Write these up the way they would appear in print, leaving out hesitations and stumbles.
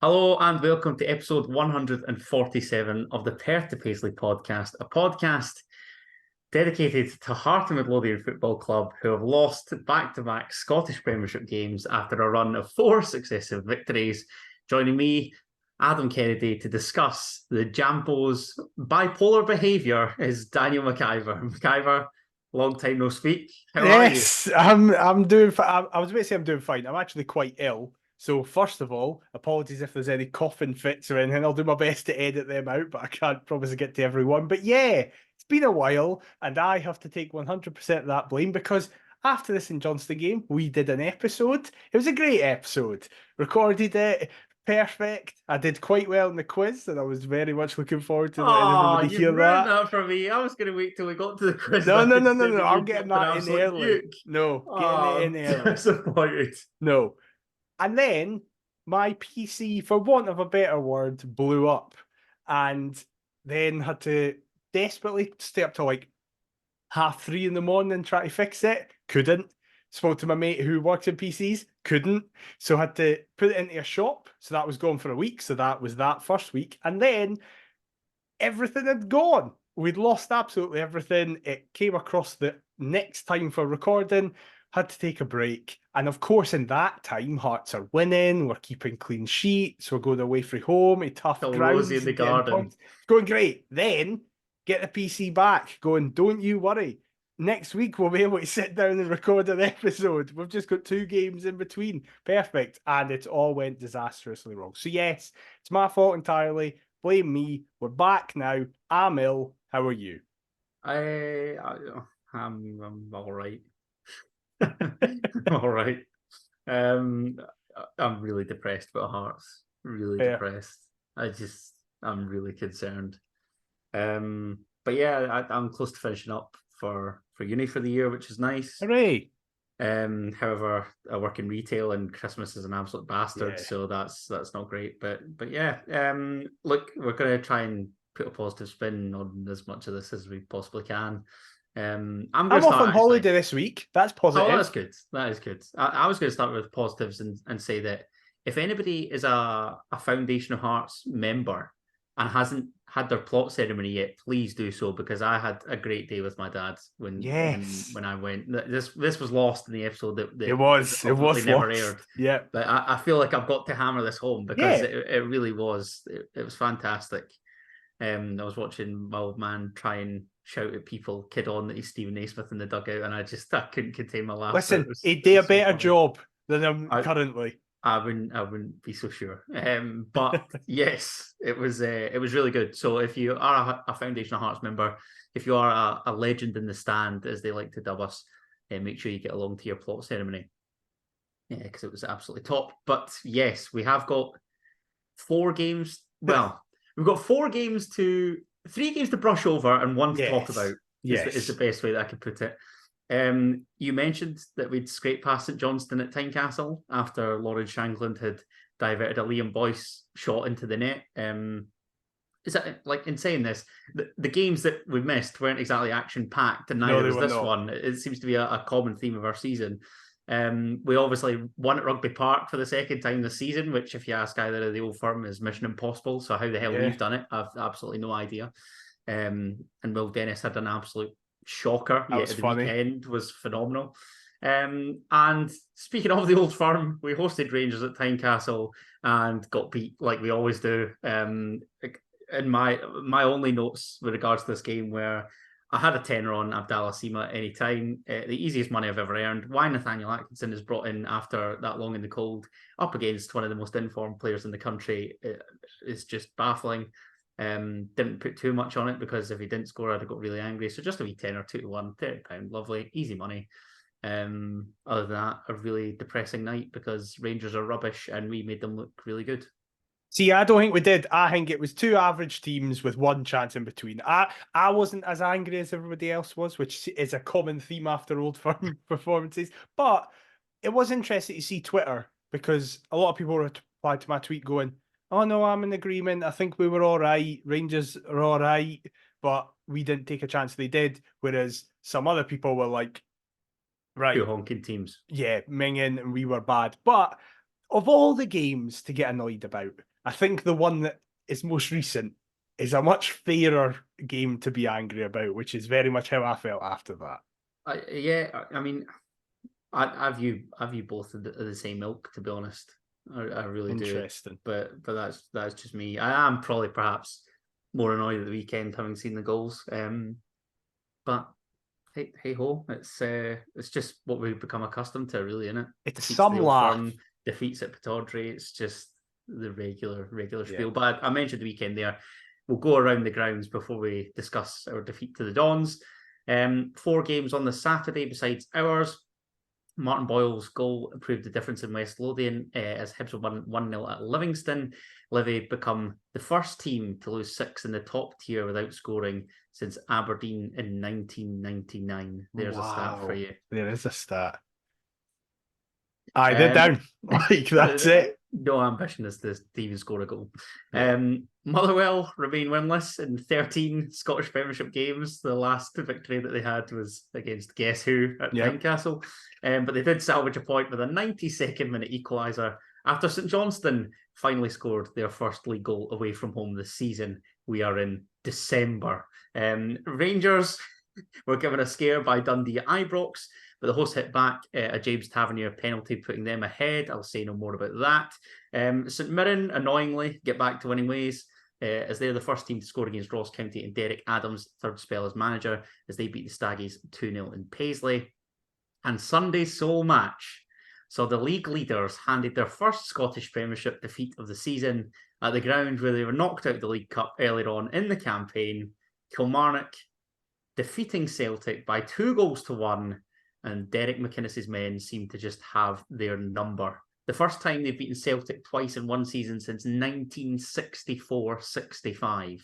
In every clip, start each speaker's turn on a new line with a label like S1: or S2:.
S1: Hello and welcome to episode 147 of the Perth to Paisley podcast, a podcast dedicated to Heart and Midlothian Football Club, who have lost back-to-back Scottish Premiership games after a run of 4 successive victories. Joining me, Adam Kennedy, to discuss the Jampo's bipolar behaviour is Daniel McIver. McIver, long time no speak. How are you?
S2: Yes, I'm doing. I was about to say I'm doing fine. I'm actually quite ill. So first of all, apologies if there's any coughing fits or anything. I'll do my best to edit them out, but I can't promise to get to everyone. But yeah, it's been a while, and I have to take 100% of that blame because after the St Johnstone game, we did an episode. It was a great episode. Recorded it. Perfect. I did quite well in the quiz, and I was very much looking forward to letting everybody
S1: You've
S2: hear
S1: ruined
S2: that.
S1: that for me. I was going to wait till we got to the quiz.
S2: No,
S1: And I
S2: no,
S1: could
S2: no, no,
S1: say
S2: no.
S1: that
S2: I'm
S1: you'd
S2: getting
S1: dropped an
S2: that in
S1: absolute
S2: early.
S1: nuke.
S2: No, getting it in early.
S1: Disappointed.
S2: No. And then my PC, for want of a better word, blew up. And then had to desperately stay up till like 3:30 in the morning and try to fix it. Couldn't. Spoke to my mate who works in PCs. Couldn't. So had to put it into a shop. So that was gone for a week. So that was that first week. And then everything had gone. We'd lost absolutely everything. It came across the next time for recording, had to take a break. And of course, in that time, Hearts are winning. We're keeping clean sheets. We're going away from home, a tough
S1: Still
S2: grounds.
S1: Rosie in the
S2: And getting
S1: garden.
S2: points. Going great. Then get the PC back, going, don't you worry. Next week, we'll be able to sit down and record an episode. We've just got 2 games in between. Perfect. And it all went disastrously wrong. So yes, it's my fault entirely. Blame me. We're back now. I'm ill. How are you?
S1: I'm all right. All right. I'm really depressed about Hearts. Really
S2: Yeah.
S1: depressed. I'm really concerned. But yeah, I'm close to finishing up for uni for the year, which is nice.
S2: Hooray.
S1: However, I work in retail and Christmas is an absolute bastard,
S2: Yeah.
S1: so that's not great. But yeah, look, we're gonna try and put a positive spin on as much of this as we possibly can. I'm
S2: off on holiday this week. That's positive.
S1: Oh, that's good. That is good. I was going to start with positives and say that if anybody is a Foundation of Hearts member and hasn't had their plot ceremony yet, please do so, because I had a great day with my dad when I went. This was lost in the episode that
S2: it was
S1: never
S2: lost.
S1: aired.
S2: Yeah,
S1: but I feel like I've got to hammer this home because it really was. It was fantastic. I was watching my old man try and shout at people, kid on that he's Stephen Naismith in the dugout, and I couldn't contain my laughter.
S2: Listen, he'd do a better job than him currently.
S1: I wouldn't be so sure. But yes, it was really good. So if you are a Foundation of Hearts member, if you are a legend in the stand, as they like to dub us, make sure you get along to your plot ceremony. Yeah, because it was absolutely top. But yes, we have got 4 games. Well, we've got 3 games to brush over and 1 to talk about. Is the best way that I could put it. You mentioned that we'd scraped past St Johnstone at Tynecastle after Lauren Shankland had diverted a Liam Boyce shot into the net. Is that, like, in saying this, the games that we missed weren't exactly action-packed, and neither was this one. It seems to be a common theme of our season. We obviously won at Rugby Park for the 2nd time this season, which, if you ask either of the Old Firm, is mission impossible. So how the hell we've done it, I've absolutely no idea. And Will Dennis had an absolute shocker.
S2: That was funny.
S1: Weekend was phenomenal. And speaking of the Old Firm, we hosted Rangers at Tynecastle and got beat like we always do. And my only notes with regards to this game were, I had a tenner on Abdallah Sima at any time. The easiest money I've ever earned. Why Nathaniel Atkinson is brought in after that long in the cold up against one of the most informed players in the country is just baffling. Didn't put too much on it because if he didn't score, I'd have got really angry. So just a wee tenner, 2-1, £30, lovely, easy money. Other than that, a really depressing night because Rangers are rubbish and we made them look really good.
S2: See, I don't think we did. I think it was 2 average teams with 1 chance in between. I wasn't as angry as everybody else was, which is a common theme after Old Firm performances. But it was interesting to see Twitter because a lot of people replied to my tweet going, oh no, I'm in agreement. I think we were all right. Rangers are all right, but we didn't take a chance. They did. Whereas some other people were like, right,
S1: 2 honking teams.
S2: Yeah, minging and we were bad. But of all the games to get annoyed about, I think the one that is most recent is a much fairer game to be angry about, which is very much how I felt after that.
S1: I mean, I view both of the same ilk, to be honest. I really do.
S2: Interesting.
S1: But that's just me. I am probably perhaps more annoyed at the weekend having seen the goals. But hey ho, it's just what we've become accustomed to, really, isn't it?
S2: It's
S1: Defeats
S2: some
S1: at the Old
S2: laugh.
S1: Firm, defeats at Pittodrie. It's just the regular spiel.
S2: Yeah.
S1: But I mentioned the weekend there. We'll go around the grounds before we discuss our defeat to the Dons. 4 games on the Saturday besides ours. Martin Boyle's goal proved the difference in West Lothian as Hibs won 1-0 at Livingston. Livy become the first team to lose 6 in the top tier without scoring since Aberdeen in 1999. There's a stat for you.
S2: There is a stat. Aye, they're down. Like, that's it.
S1: No ambition is to even score a goal. Yeah. Motherwell remain winless in 13 Scottish Premiership games. The last victory that they had was against Guess Who at Tynecastle. But they did salvage a point with a 92nd minute equaliser after St Johnstone finally scored their first league goal away from home this season. We are in December. Rangers were given a scare by Dundee at Ibrox, but the hosts hit back a James Tavernier penalty, putting them ahead. I'll say no more about that. St Mirren, annoyingly, get back to winning ways, as they're the first team to score against Ross County and Derek Adams' third spell as manager, as they beat the Staggies 2-0 in Paisley. And Sunday's sole match saw the league leaders handed their first Scottish Premiership defeat of the season at the ground where they were knocked out of the League Cup earlier on in the campaign. Kilmarnock defeating Celtic by 2-1, and Derek McInnes's men seem to just have their number. The first time they've beaten Celtic twice in one season since 1964-65.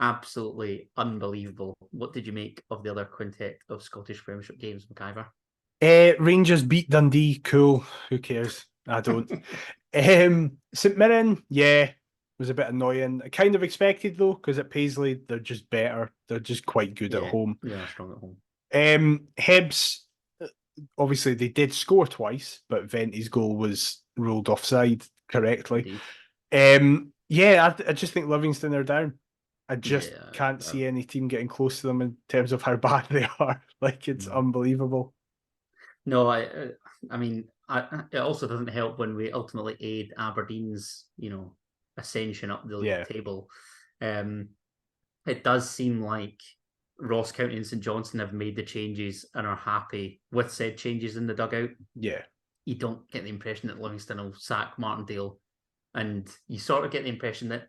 S1: Absolutely unbelievable. What did you make of the other quintet of Scottish Premiership games, McIver?
S2: Rangers beat Dundee. Cool. Who cares? I don't. St Mirren, was a bit annoying. I kind of expected, though, because at Paisley, they're just better. They're just quite good at home.
S1: Yeah, strong at home.
S2: Hibs, obviously, they did score twice, but Venti's goal was ruled offside correctly. I just think Livingston are down. I just can't see any team getting close to them in terms of how bad they are. Like, it's unbelievable.
S1: No, I mean, it also doesn't help when we ultimately aid Aberdeen's, ascension up the league table. It does seem like Ross County and St Johnstone have made the changes and are happy with said changes in the dugout.
S2: Yeah.
S1: You don't get the impression that Livingston will sack Martindale, and you sort of get the impression that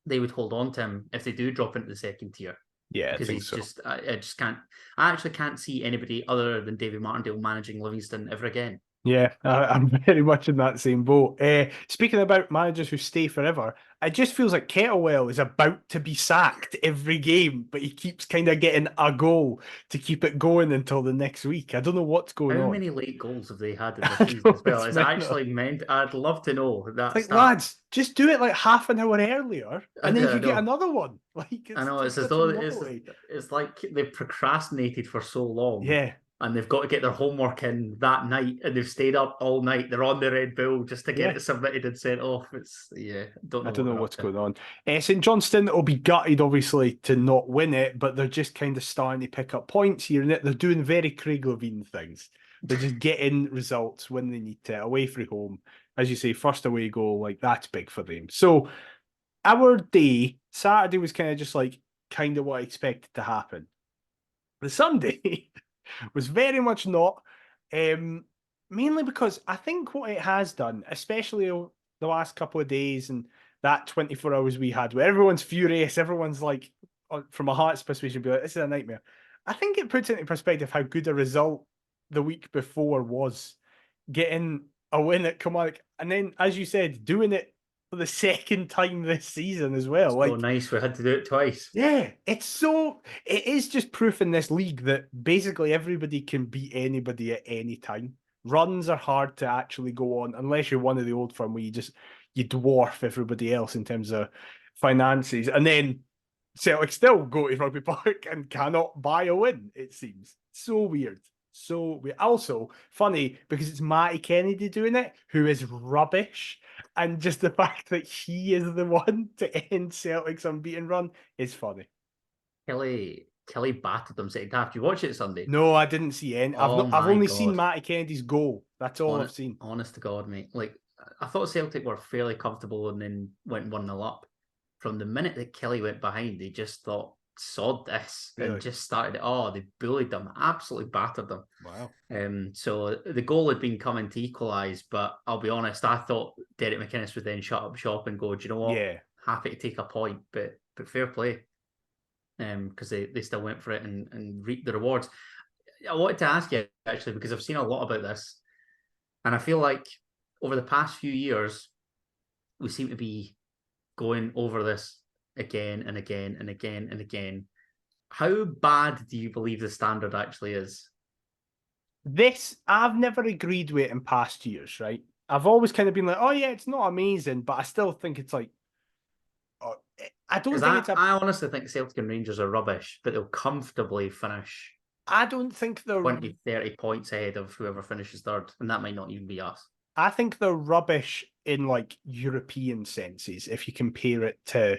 S1: they would hold on to him if they do drop into the second tier.
S2: Yeah,
S1: because he's just, I just can't. I actually can't see anybody other than David Martindale managing Livingston ever again.
S2: Yeah, I'm very much in that same boat. Speaking about managers who stay forever, it just feels like Kettlewell is about to be sacked every game, but he keeps kind of getting a goal to keep it going until the next week. I don't know what's going on.
S1: How many late goals have they had in the season as well? It's actually meant. I'd love to know that.
S2: Like, lads, just do it like half an hour earlier, and then you get another one. Like,
S1: I know, it's as though it's like they've procrastinated for so long.
S2: Yeah.
S1: And they've got to get their homework in that night, and they've stayed up all night. They're on the Red Bull just to get it submitted and sent off. I don't know what's going on.
S2: St Johnstone will be gutted, obviously, to not win it, but they're just kind of starting to pick up points here and it. They're doing very Craig Levein things. They're just getting results when they need to, away from home. As you say, first away goal, like, that's big for them. So our day, Saturday, was kind of just like kind of what I expected to happen. The Sunday was very much not, mainly because I think what it has done, especially the last couple of days and that 24 hours we had, where everyone's furious, everyone's like, from a Hearts perspective, be like, this is a nightmare. I think it puts into perspective how good a result the week before was, getting a win at Kilmarnock, and then, as you said, doing it for the second time this season as well.
S1: So nice, we had to do it twice.
S2: Yeah, it is just proof in this league that basically everybody can beat anybody at any time. Runs are hard to actually go on unless you're one of the old firm where you dwarf everybody else in terms of finances. And then Celtic still go to Rugby Park and cannot buy a win, it seems. So weird. So weird. Also, funny because it's Matty Kennedy doing it, who is rubbish. And just the fact that he is the one to end Celtic's unbeaten run is funny.
S1: Kelly battered them second half. Did you watch it Sunday?
S2: No, I didn't see any.
S1: Oh
S2: I've
S1: my
S2: only
S1: God.
S2: seen Matty Kennedy's goal. That's all I've seen.
S1: Honest to God, mate. Like, I thought Celtic were fairly comfortable and then went 1-0 up. From the minute that Kelly went behind, they just thought, sod this,
S2: Really?
S1: and just started. Oh, they bullied them, absolutely battered them.
S2: Wow.
S1: So the goal had been coming to equalise, but I'll be honest, I thought Derek McInnes would then shut up shop and go, do you know what?
S2: Yeah.
S1: Happy to take a point, but fair play. Because they still went for it and reaped the rewards. I wanted to ask you, actually, because I've seen a lot about this, and I feel like over the past few years, we seem to be going over this again and again and again and again. How bad do you believe the standard actually is?
S2: This, I've never agreed with it in past years, right? I've always kind of been like, oh yeah, it's not amazing, but I still think it's like, I don't think it's
S1: I honestly think Celtic and Rangers are rubbish, but they'll comfortably finish
S2: I don't think they're
S1: 20, 30 points ahead of whoever finishes third, and that might not even be us.
S2: I think they're rubbish in like European senses if you compare it to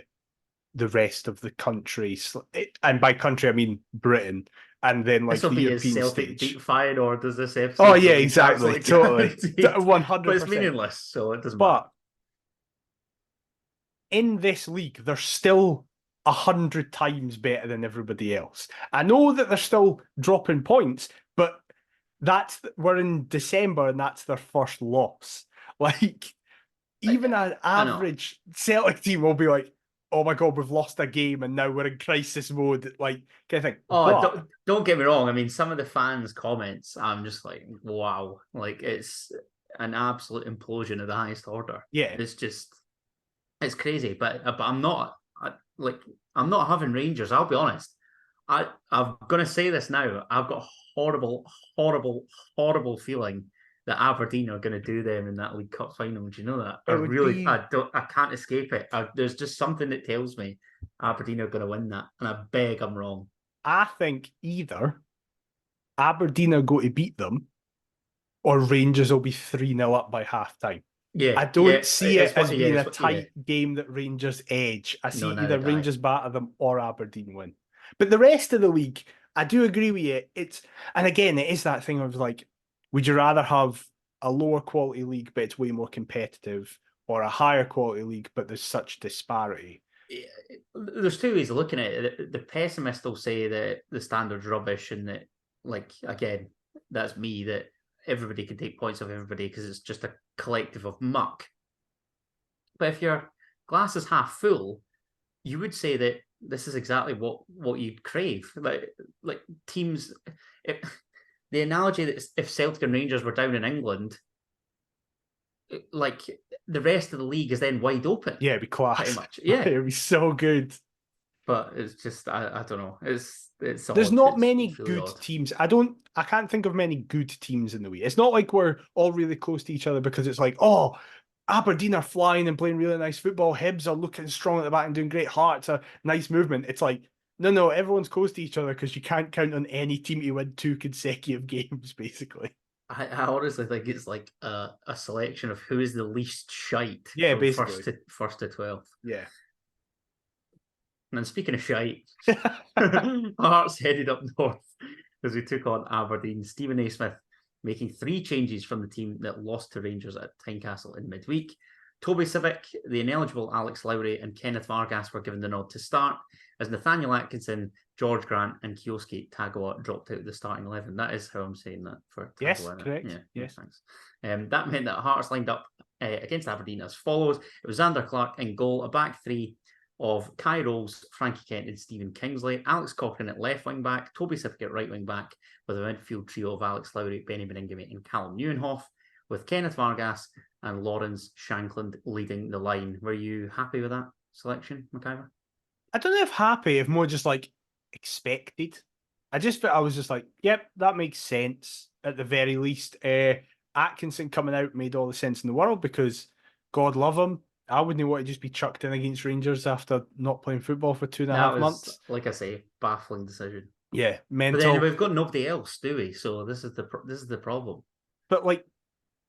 S2: the rest of the countries. And by country, I mean Britain. And then like
S1: This will
S2: the
S1: be
S2: European
S1: Celtic
S2: stage.
S1: deep Feyenoord does this episode.
S2: Oh yeah, exactly, totally, 100%.
S1: But it's meaningless, so it doesn't
S2: But
S1: matter.
S2: in this league, they're still 100 times better than everybody else. I know that they're still dropping points, but we're in December and that's their first loss. Like, even an average Celtic team will be like, oh my God, we've lost a game and now we're in crisis mode. Like, kind of thing.
S1: Oh, don't get me wrong. I mean, some of the fans' comments, I'm just like, wow. Like, it's an absolute implosion of the highest order.
S2: Yeah.
S1: It's crazy. But I'm not having Rangers. I'll be honest. I'm going to say this now. I've got a horrible, horrible, horrible feeling that Aberdeen are going to do them in that League Cup final. Do you know that? I can't escape it. There's just something that tells me Aberdeen are going to win that, and I beg I'm wrong.
S2: I think either Aberdeen are going to beat them, or Rangers will be 3-0 up by half time.
S1: Yeah,
S2: I don't see it as being a tight game that Rangers edge. I see either Rangers batter them or Aberdeen win. But the rest of the league, I do agree with you. And again, it is that thing of like, would you rather have a lower quality league, but it's way more competitive, or a higher quality league, but there's such disparity?
S1: There's two ways of looking at it. The pessimist will say that the standard's rubbish and that, like, again, that's me, that everybody can take points off everybody because it's just a collective of muck. But if your glass is half full, you would say that this is exactly what you'd crave. Like teams, the analogy that if Celtic and Rangers were down in England, like the rest of the league is then wide open.
S2: Yeah, it'd be class.
S1: Pretty much. Yeah.
S2: It'd be so good.
S1: But it's just I don't know. It's
S2: there's not many good teams. I can't think of many good teams in the league. It's not like we're all really close to each other because it's like, oh, Aberdeen are flying and playing really nice football. Hibs are looking strong at the back and doing great. Hearts are nice movement. It's like, no, everyone's close to each other because you can't count on any team to win 2 consecutive games, basically.
S1: I honestly think it's like a selection of who is the least shite.
S2: Yeah, basically.
S1: First to 12th.
S2: Yeah.
S1: And then speaking of shite, Hearts headed up north as we took on Aberdeen. Stephen A. Smith making 3 changes from the team that lost to Rangers at Tynecastle in midweek. Toby Civic, the ineligible Alex Lowry, and Kenneth Vargas were given the nod to start, as Nathaniel Atkinson, George Grant, and Kioski Tagawa dropped out of the starting 11. That is how I'm saying that for Tagawa.
S2: Yes, correct.
S1: Yeah,
S2: yes.
S1: Thanks. That meant that Hearts lined up against Aberdeen as follows. It was Xander Clark in goal, a back 3 of Kai Rolls, Frankie Kent, and Stephen Kingsley, Alex Cochrane at left wing back, Toby Civic at right wing back, with a midfield trio of Alex Lowry, Benny Beningame, and Callum Neuenhoff, with Kenneth Vargas and Lawrence Shankland leading the line. Were you happy with that selection, McIver?
S2: I don't know if happy, if more just like expected. I was just like, yep, that makes sense at the very least. Atkinson coming out made all the sense in the world because God love him. I wouldn't want to just be chucked in against Rangers after not playing football for 2.5 months.
S1: Like I say, baffling decision.
S2: Yeah, mental.
S1: But then we've got nobody else, do we? So this is the problem.
S2: But like,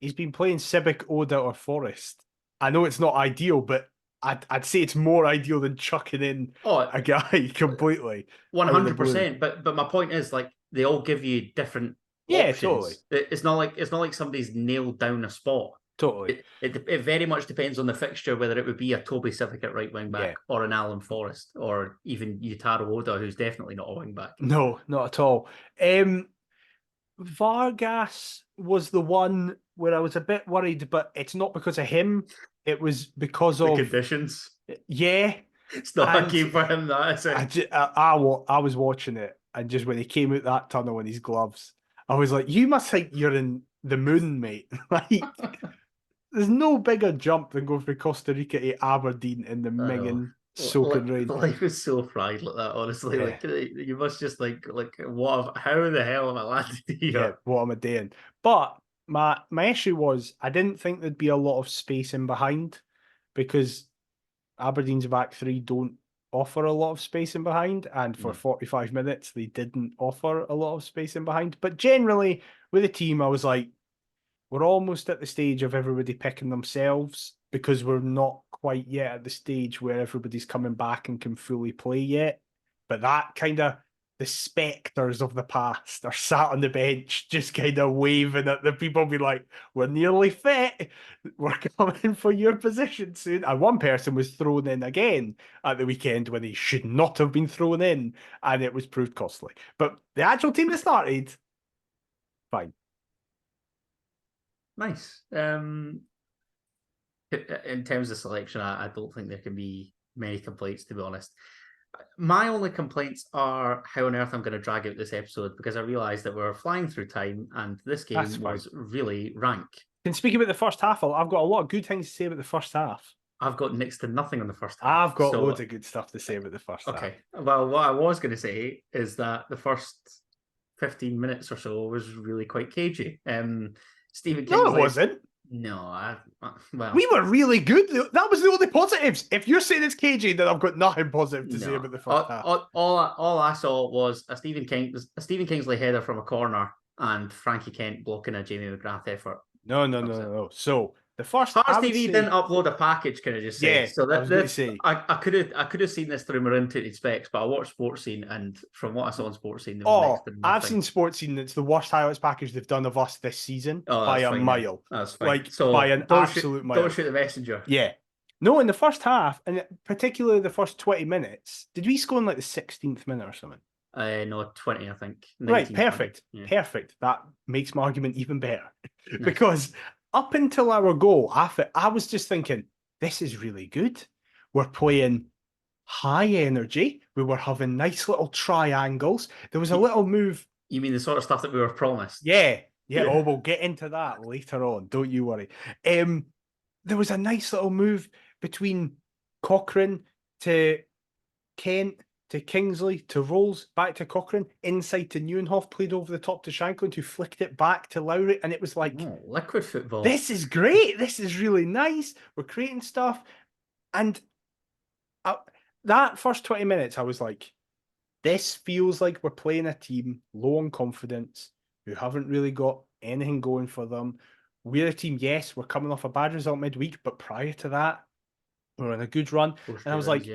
S2: he's been playing Civic, Oda, or Forrest. I know it's not ideal, but I'd say it's more ideal than chucking in
S1: Oh,
S2: a guy completely out of the blue.
S1: 100%. But my point is, like, they all give you different
S2: Yeah, totally.
S1: options. It's not like somebody's nailed down a spot.
S2: Totally.
S1: It very much depends on the fixture, whether it would be a Toby Civic at right wing
S2: Yeah.
S1: back or an Alan Forrest or even Yutaro Oda, who's definitely not a wing back.
S2: No, not at all. Vargas was the one where I was a bit worried, but it's not because of him. It was because
S1: The
S2: of
S1: conditions.
S2: yeah.
S1: It's not a
S2: And
S1: game for him, that is it?
S2: I was watching it, and just when he came out that tunnel in his gloves, I was like, "You must think you're in the moon, mate!" Like, there's no bigger jump than going from Costa Rica to Aberdeen in the
S1: I know.
S2: minging soaking rain.
S1: Life is so fried like that, honestly.
S2: Yeah.
S1: Like, you must just like how the hell am I landed here?
S2: Yeah, what am I doing? But my issue was I didn't think there'd be a lot of space in behind because Aberdeen's back three don't offer a lot of space in behind, and for 45 minutes they didn't offer a lot of space in behind. But generally, with the team, I was like, we're almost at the stage of everybody picking themselves because we're not quite yet at the stage where everybody's coming back and can fully play yet. But that kind of the specters of the past are sat on the bench, just kind of waving at the people, be like, "We're nearly fit. We're coming for your position soon." And one person was thrown in again at the weekend when he should not have been thrown in, and it was proved costly. But the actual team that started, fine.
S1: Nice. In terms of selection, I don't think there can be many complaints, to be honest. My only complaints are how on earth I'm going to drag out this episode, because I realised that we're flying through time and this game was really rank.
S2: Can speak about the first half. I've got a lot of good things to say about the first half.
S1: I've got next to nothing on the first half.
S2: I've got loads of good stuff to say about the first half.
S1: Okay. Well, what I was going to say is that the first 15 minutes or so was really quite cagey. Stephen Kingsley.
S2: No, it wasn't.
S1: No, well,
S2: we were really good. That was the only positives. If you're saying it's cagey, then I've got nothing positive to say about the first half.
S1: All I saw was a Stephen Kingsley header from a corner and Frankie Kent blocking a Jamie McGrath effort.
S2: No. So the first
S1: Hearts TV didn't upload a package, can I just say?
S2: Yeah,
S1: so that,
S2: I was going to say.
S1: I could have seen this through my intuited specs, but I watched Sports Scene, and from what I saw on Sports Scene, there was next to nothing.
S2: I've seen Sports Scene. It's the worst highlights package they've done of us this season by a mile.
S1: That's fine.
S2: Like, so by an absolute mile.
S1: Don't shoot the messenger.
S2: Yeah. No, in the first half, and particularly the first 20 minutes, did we score in like the 16th minute or something?
S1: No, 20, I think. 19,
S2: right, perfect.
S1: Yeah.
S2: Perfect. That makes my argument even better. Because up until our goal, I was just thinking, this is really good. We're playing high energy. We were having nice little triangles. There was a little move.
S1: You mean the sort of stuff that we were promised?
S2: Yeah. Oh, we'll get into that later on. Don't you worry. There was a nice little move between Cochrane to Kent to Kingsley to Rolls, back to Cochrane, inside to Neuenhoff, played over the top to Shankland, who flicked it back to Lowry, and it was like,
S1: liquid football.
S2: This is great. This is really nice. We're creating stuff. And that first 20 minutes, I was like, this feels like we're playing a team low on confidence, who haven't really got anything going for them. We're a team, yes, we're coming off a bad result midweek, but prior to that, we're on a good run. And I was like,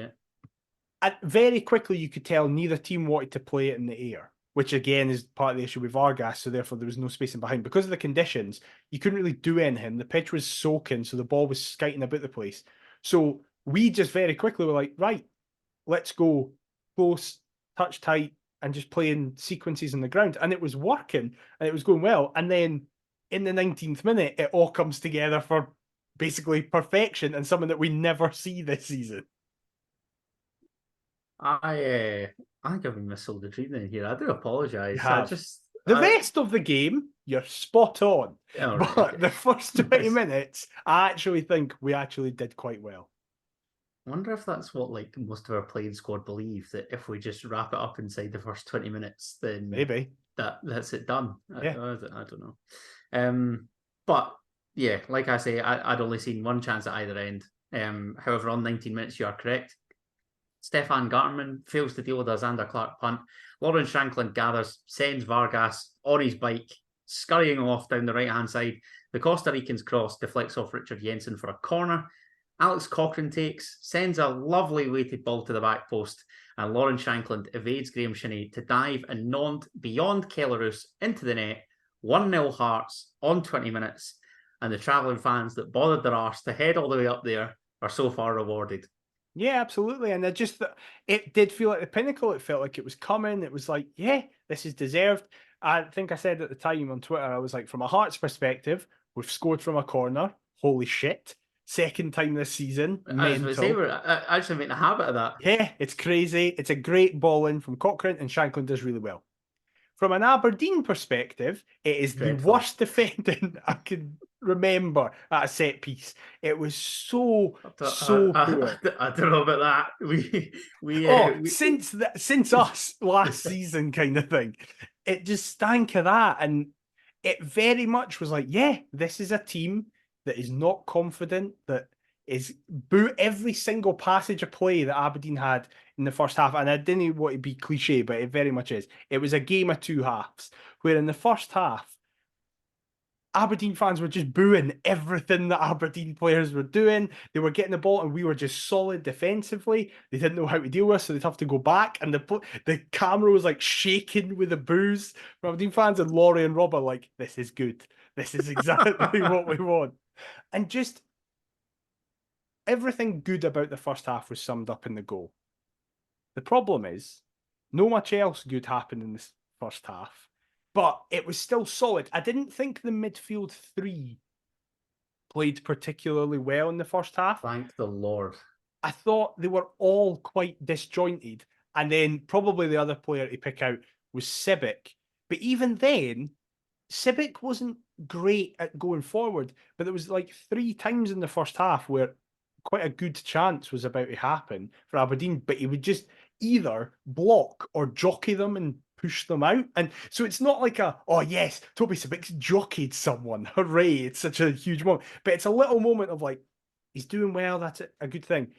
S2: very quickly you could tell neither team wanted to play it in the air, which again is part of the issue with Vargas, so therefore there was no space in behind. Because of the conditions, you couldn't really do anything. The pitch was soaking, so the ball was skiting about the place. So we just very quickly were like, right, let's go close, touch tight, and just playing sequences on the ground. And it was working, and it was going well. And then in the 19th minute, it all comes together for basically perfection and something that we never see this season.
S1: I think I've been missold the dream here. I do apologise.
S2: The rest of the game, you're spot on. But the first 20 minutes, I actually think we actually did quite well.
S1: I wonder if that's what like most of our playing squad believe, that if we just wrap it up inside the first 20 minutes, then
S2: maybe
S1: that's it done.
S2: Yeah.
S1: I don't know. But yeah, like I say, I'd only seen one chance at either end. However, on 19 minutes, you are correct. Stefan Garterman fails to deal with a Xander Clark punt. Lawrence Shankland gathers, sends Vargas on his bike, scurrying off down the right-hand side. The Costa Rican's cross deflects off Richard Jensen for a corner. Alex Cochrane takes, sends a lovely weighted ball to the back post, and Lauren Shankland evades Graham Shinney to dive and nod beyond Kellerus into the net. 1-0 Hearts on 20 minutes, and the travelling fans that bothered their arse to head all the way up there are so far rewarded.
S2: Yeah, absolutely. And it did feel like the pinnacle. It felt like it was coming. It was like, yeah, this is deserved. I think I said at the time on Twitter, I was like, from a Hearts perspective, we've scored from a corner. Holy shit. Second time this season.
S1: I was going to say, we're actually making a habit of that.
S2: Yeah, it's crazy. It's a great ball in from Cochrane, and Shankland does really well. From an Aberdeen perspective, it is the worst defending I can remember at a set piece. It was so poor.
S1: I don't know about that.
S2: Since us last season, kind of thing. It just stank of that, and it very much was like, yeah, this is a team that is not confident, that is every single passage of play that Aberdeen had in the first half. And I didn't want to be cliche, but it very much is. It was a game of two halves, where in the first half, Aberdeen fans were just booing everything that Aberdeen players were doing. They were getting the ball and we were just solid defensively. They didn't know how to deal with, so they'd have to go back. And the camera was like shaking with the boos from Aberdeen fans, and Laurie and Rob are like, this is good. This is exactly what we want. And just everything good about the first half was summed up in the goal. The problem is, not much else good happened in this first half. But it was still solid. I didn't think the midfield three played particularly well in the first half.
S1: Thank the Lord.
S2: I thought they were all quite disjointed. And then probably the other player to pick out was Sibic. But even then, Sibic wasn't great at going forward. But there was like 3 times in the first half where quite a good chance was about to happen for Aberdeen. But he would just either block or jockey them and push them out. And so it's not like oh yes, Toby Sibic's jockeyed someone. Hooray, it's such a huge moment. But it's a little moment of like, he's doing well, that's a good thing.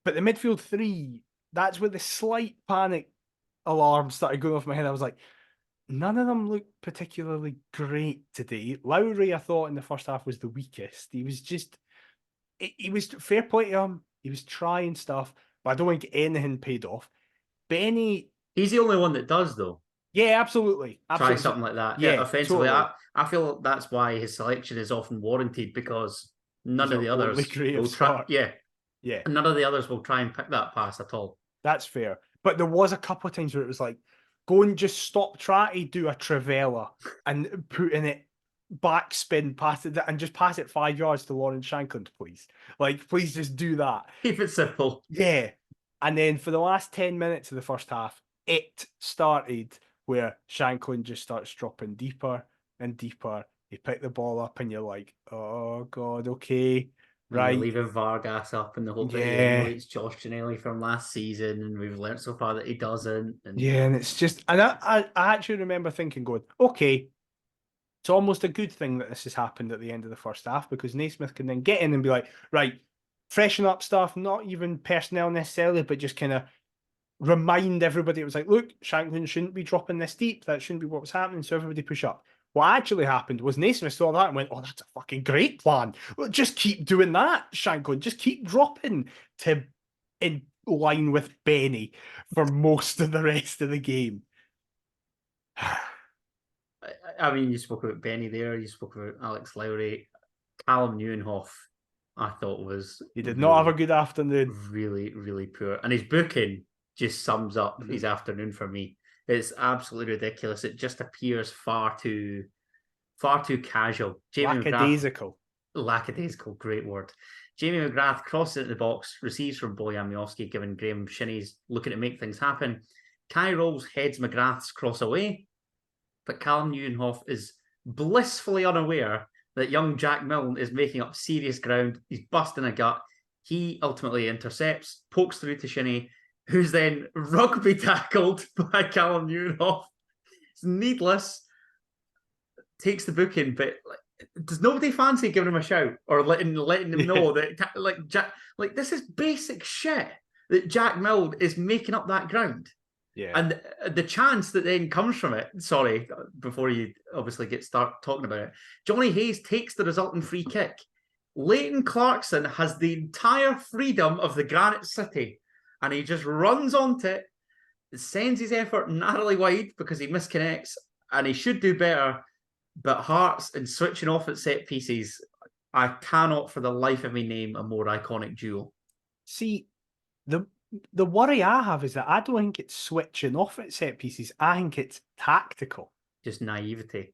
S2: But the midfield three, that's where the slight panic alarm started going off my head. I was like, none of them look particularly great today. Lowry, I thought in the first half was the weakest. He was just, he was fair play to him. He was trying stuff, but I don't think anything paid off. Benny,
S1: he's the only one that does, though.
S2: Yeah, absolutely.
S1: Try something like that. Yeah, offensively. Totally. I feel that's why his selection is often warranted, because none of the others will try. Yeah. None of the others will try and pick that pass at all.
S2: That's fair. But there was a couple of times where it was like, go and just stop trying to do a Trivela and put in it backspin, pass it, and just pass it 5 yards to Lauren Shankland, please. Like, please just do that.
S1: Keep it simple.
S2: Yeah. And then for the last 10 minutes of the first half, it started where Shankland just starts dropping deeper and deeper. You pick the ball up and you're like, oh God, okay, right.
S1: And leaving Vargas up in the hope that he emulates Josh Ginnelly from last season, and we've learned so far that he doesn't. And
S2: it's just, and I actually remember thinking, going, okay, it's almost a good thing that this has happened at the end of the first half, because Naismith can then get in and be like, right, freshen up stuff, not even personnel necessarily, but just kind of remind everybody. It was like, look, Shankland shouldn't be dropping this deep. That shouldn't be what was happening. So everybody push up. What actually happened was Naismith saw that and went, oh, that's a fucking great plan. Well, just keep doing that, Shankland. Just keep dropping to in line with Benny for most of the rest of the game.
S1: I mean, you spoke about Benny there. You spoke about Alex Lowry. Callum Neuenhoff, I thought was...
S2: He did not have a good afternoon.
S1: Really, really poor. And his booking just sums up his afternoon for me. It's absolutely ridiculous. It just appears far too casual.
S2: Lackadaisical.
S1: Lackadaisical, great word. Jamie McGrath crosses into the box, receives from Bojan Miovski, giving Graham Shinney's looking to make things happen. Kai Rolls heads McGrath's cross away, but Callum Neuenhoff is blissfully unaware that young Jack Milne is making up serious ground. He's busting a gut. He ultimately intercepts, pokes through to Shinney, who's then rugby tackled by Callum Neuenhoff. It's needless. Takes the booking, but does nobody fancy giving him a shout or letting him know that Jack, this is basic shit that Jack Milne is making up that ground?
S2: Yeah.
S1: And the chance that then comes from it, sorry, before you obviously start talking about it, Johnny Hayes takes the resulting free kick. Leighton Clarkson has the entire freedom of the Granite City, and he just runs onto it, sends his effort narrowly wide because he misconnects, and he should do better. But Hearts and switching off at set pieces, I cannot for the life of me name a more iconic duo.
S2: See, the worry I have is that I don't think it's switching off at set pieces. I think it's tactical.
S1: Just naivety.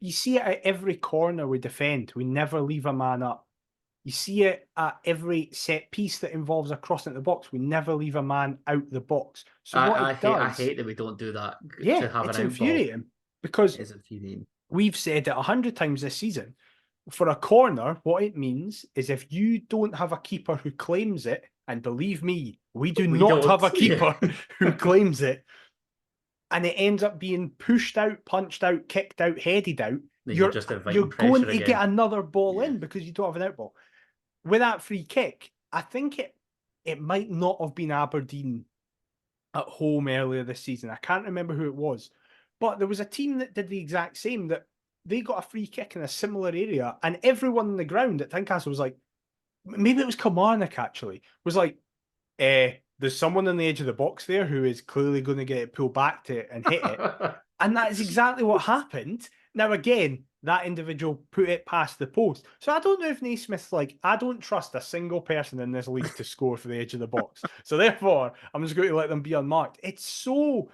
S2: You see it at every corner we defend. We never leave a man up. You see it at every set piece that involves a cross into the box. We never leave a man out the box. So I
S1: hate that we don't do that.
S2: Yeah,
S1: to have
S2: it's
S1: an
S2: infuriating because
S1: it is infuriating.
S2: We've said it 100 times this season. For a corner, what it means is if you don't have a keeper who claims it, and believe me, we not have a keeper who claims it, and it ends up being pushed out, punched out, kicked out, headed out, you're going to get another ball in because you don't have an out ball. With that free kick, I think it might not have been Aberdeen at home earlier this season. I can't remember who it was, but there was a team that did the exact same, that they got a free kick in a similar area, and everyone on the ground at Tynecastle was like, maybe it was Kilmarnock actually, was like, there's someone on the edge of the box there who is clearly going to get it pulled back to it and hit it. And that is exactly what happened. Now, again, that individual put it past the post. So I don't know if Naismith's like, I don't trust a single person in this league to score for the edge of the box. So therefore, I'm just going to let them be unmarked. It's so...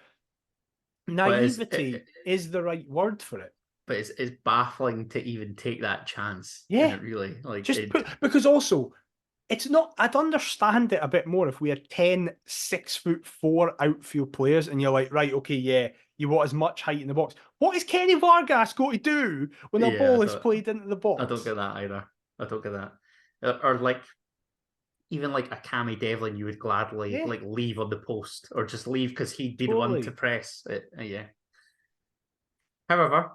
S2: Naivety is the right word for it.
S1: But it's baffling to even take that chance.
S2: Yeah.
S1: It really,
S2: because also, it's not... I'd understand it a bit more if we had 10 6'4" outfield players and you're like, right, okay, yeah, you want as much height in the box. What is Kenny Vargas going to do when a ball is played into the box?
S1: I don't get that either. I don't get that. Or like, even like a Cammy Devlin, you would gladly like leave on the post or just leave because he'd be the one to press it. Yeah. However,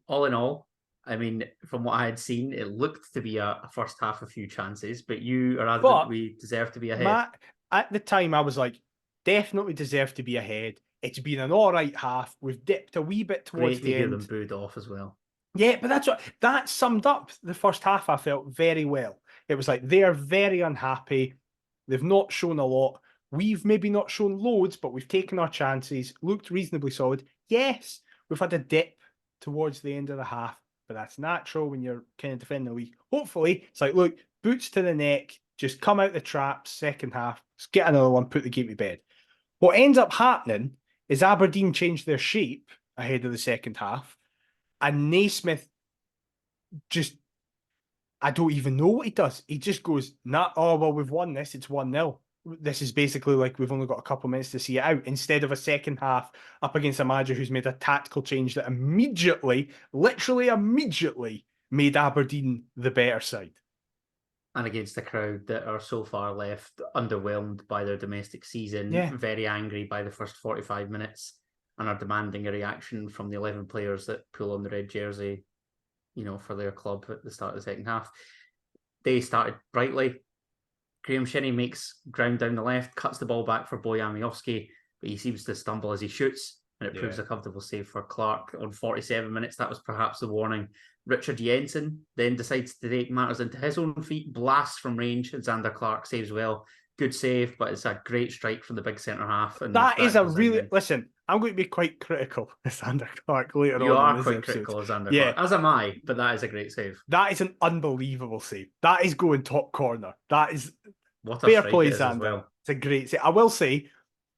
S1: all in all, I mean, from what I had seen, it looked to be a first half, a few chances, but you are adamant we deserve to be ahead.
S2: Matt, at the time, I was like, definitely deserve to be ahead. It's been an all right half. We've dipped a wee bit towards the end.
S1: Great to hear them booed off as well.
S2: Yeah, but that summed up the first half. I felt very well. It was like they are very unhappy. They've not shown a lot. We've maybe not shown loads, but we've taken our chances. Looked reasonably solid. Yes, we've had a dip towards the end of the half, but that's natural when you're kind of defending the league. Hopefully, it's like, look, boots to the neck, just come out the traps, second half, let's get another one, put the game to bed. What ends up happening is Aberdeen changed their shape ahead of the second half, and Naismith just, I don't even know what he does. He just goes, oh, well, we've won this, it's 1-0. This is basically like we've only got a couple of minutes to see it out, instead of a second half up against a manager who's made a tactical change that literally immediately made Aberdeen the better side.
S1: And against a crowd that are so far left underwhelmed by their domestic season, very angry by the first 45 minutes, and are demanding a reaction from the 11 players that pull on the red jersey, for their club at the start of the second half. They started brightly. Graham Shinnie makes ground down the left, cuts the ball back for Bojan Miovski, but he seems to stumble as he shoots, and it proves a comfortable save for Clark on 47 minutes. That was perhaps the warning. Richard Jensen then decides to take matters into his own feet, blasts from range, and Xander Clark saves well. Good save, but it's a great strike from the big centre half. And
S2: that is a really... Listen, I'm going to be quite critical of Xander Clark later on.
S1: You are quite critical of Xander Clark, as am I, but that is a great save.
S2: That is an unbelievable save. That is going top corner. That is...
S1: What a fair play, Xander.
S2: Well. It's a great save. I will say,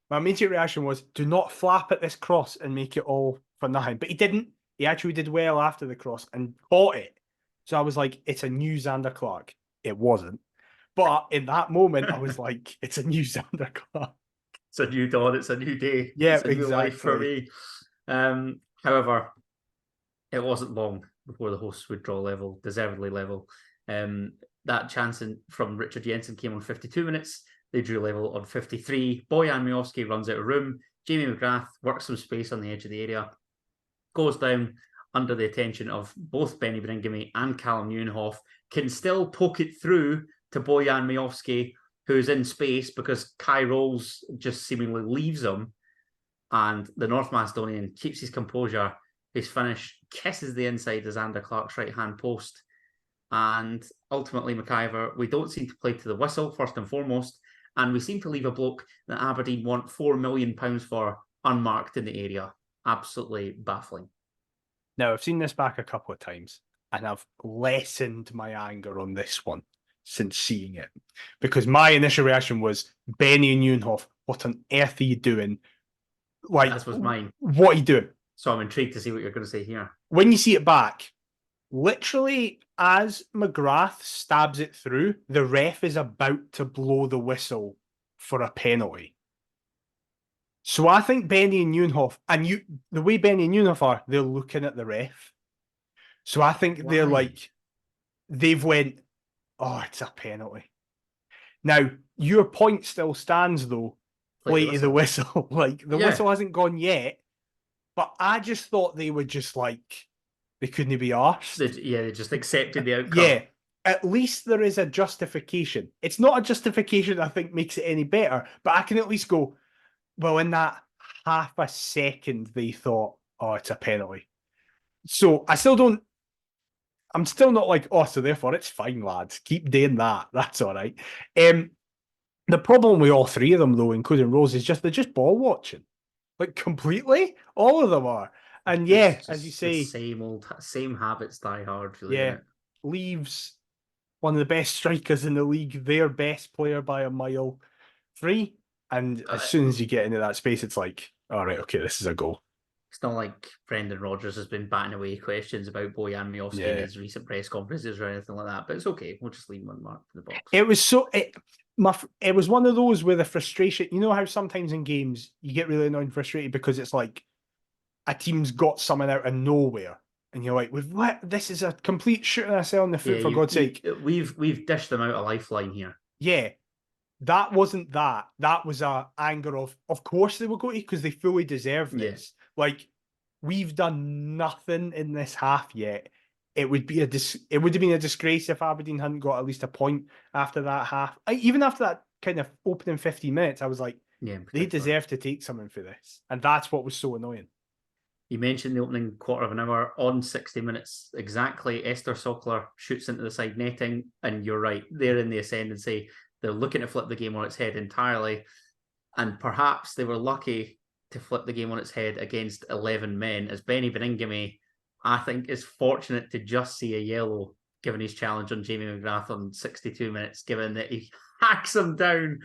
S2: my immediate reaction was, do not flap at this cross and make it all for nothing. But he didn't. He actually did well after the cross and caught it. So I was like, it's a new Xander Clark. It wasn't. But in that moment, I was like, it's a new Xander Clark.
S1: It's a new dawn. It's a new day.
S2: Yeah,
S1: it's a new life for me. However, it wasn't long before the hosts would draw level, deservedly level. That chance from Richard Jensen came on 52 minutes. They drew level on 53. Bojan Miovski runs out of room. Jamie McGrath works some space on the edge of the area. Goes down under the attention of both Benny Bringamy and Callum Nieuwenhof. Can still poke it through to Bojan Miovski, who's in space because Kai Rolls just seemingly leaves him, and the North Macedonian keeps his composure. His finish kisses the inside of Xander Clark's right-hand post, and ultimately McIver, we don't seem to play to the whistle, first and foremost, and we seem to leave a bloke that Aberdeen want £4 million for unmarked in the area. Absolutely baffling.
S2: Now, I've seen this back a couple of times, and I've lessened my anger on this one since seeing it. Because my initial reaction was, Benny and Neuenhoff, what on earth are you doing? Like,
S1: that was mine.
S2: What are you doing?
S1: So I'm intrigued to see what you're going to say here.
S2: When you see it back, literally as McGrath stabs it through, the ref is about to blow the whistle for a penalty. So I think Benny and Neuenhoff, and the way Benny and Neuenhoff are, they're looking at the ref. So I think they're like, they've went, oh, it's a penalty. Now, your point still stands though, play to the whistle. Like, the whistle hasn't gone yet, but I just thought they were just like, they couldn't be arsed.
S1: They just accepted the outcome.
S2: Yeah, at least there is a justification. It's not a justification I think makes it any better, but I can at least go, well, in that half a second, they thought, oh, it's a penalty. So I'm still not like, oh, so therefore it's fine, lads. Keep doing that. That's all right. The problem with all three of them, though, including Rose, is just they're just ball watching. Like, completely. All of them are. And yeah, as you say,
S1: same habits die hard, really.
S2: Yeah, leaves one of the best strikers in the league, their best player by a mile, free. And as soon as you get into that space, it's like, all right, okay, this is a goal.
S1: It's not like Brendan Rodgers has been batting away questions about Bojan Miovski in his recent press conferences or anything like that, but it's okay. We'll just leave him unmarked in the box.
S2: It was one of those where the frustration, you know how sometimes in games you get really annoyed and frustrated because it's like a team's got someone out of nowhere. And you're like, this is a complete shooting ourselves in the foot, for God's sake.
S1: We've dished them out a lifeline here.
S2: Yeah. That wasn't that. That was a anger of course they will go to, because they fully deserve this. Like, we've done nothing in this half yet. It would have been a disgrace if Aberdeen hadn't got at least a point after that half. Even after that kind of opening 15 minutes, I was like, they deserve to take something for this. And that's what was so annoying.
S1: You mentioned the opening quarter of an hour. On 60 minutes exactly, Esther Sockler shoots into the side netting, and you're right, they're in the ascendancy. They're looking to flip the game on its head entirely, and perhaps they were lucky to flip the game on its head against 11 men, as Benny Beningame, I think, is fortunate to just see a yellow given his challenge on Jamie McGrath on 62 minutes, given that he hacks him down,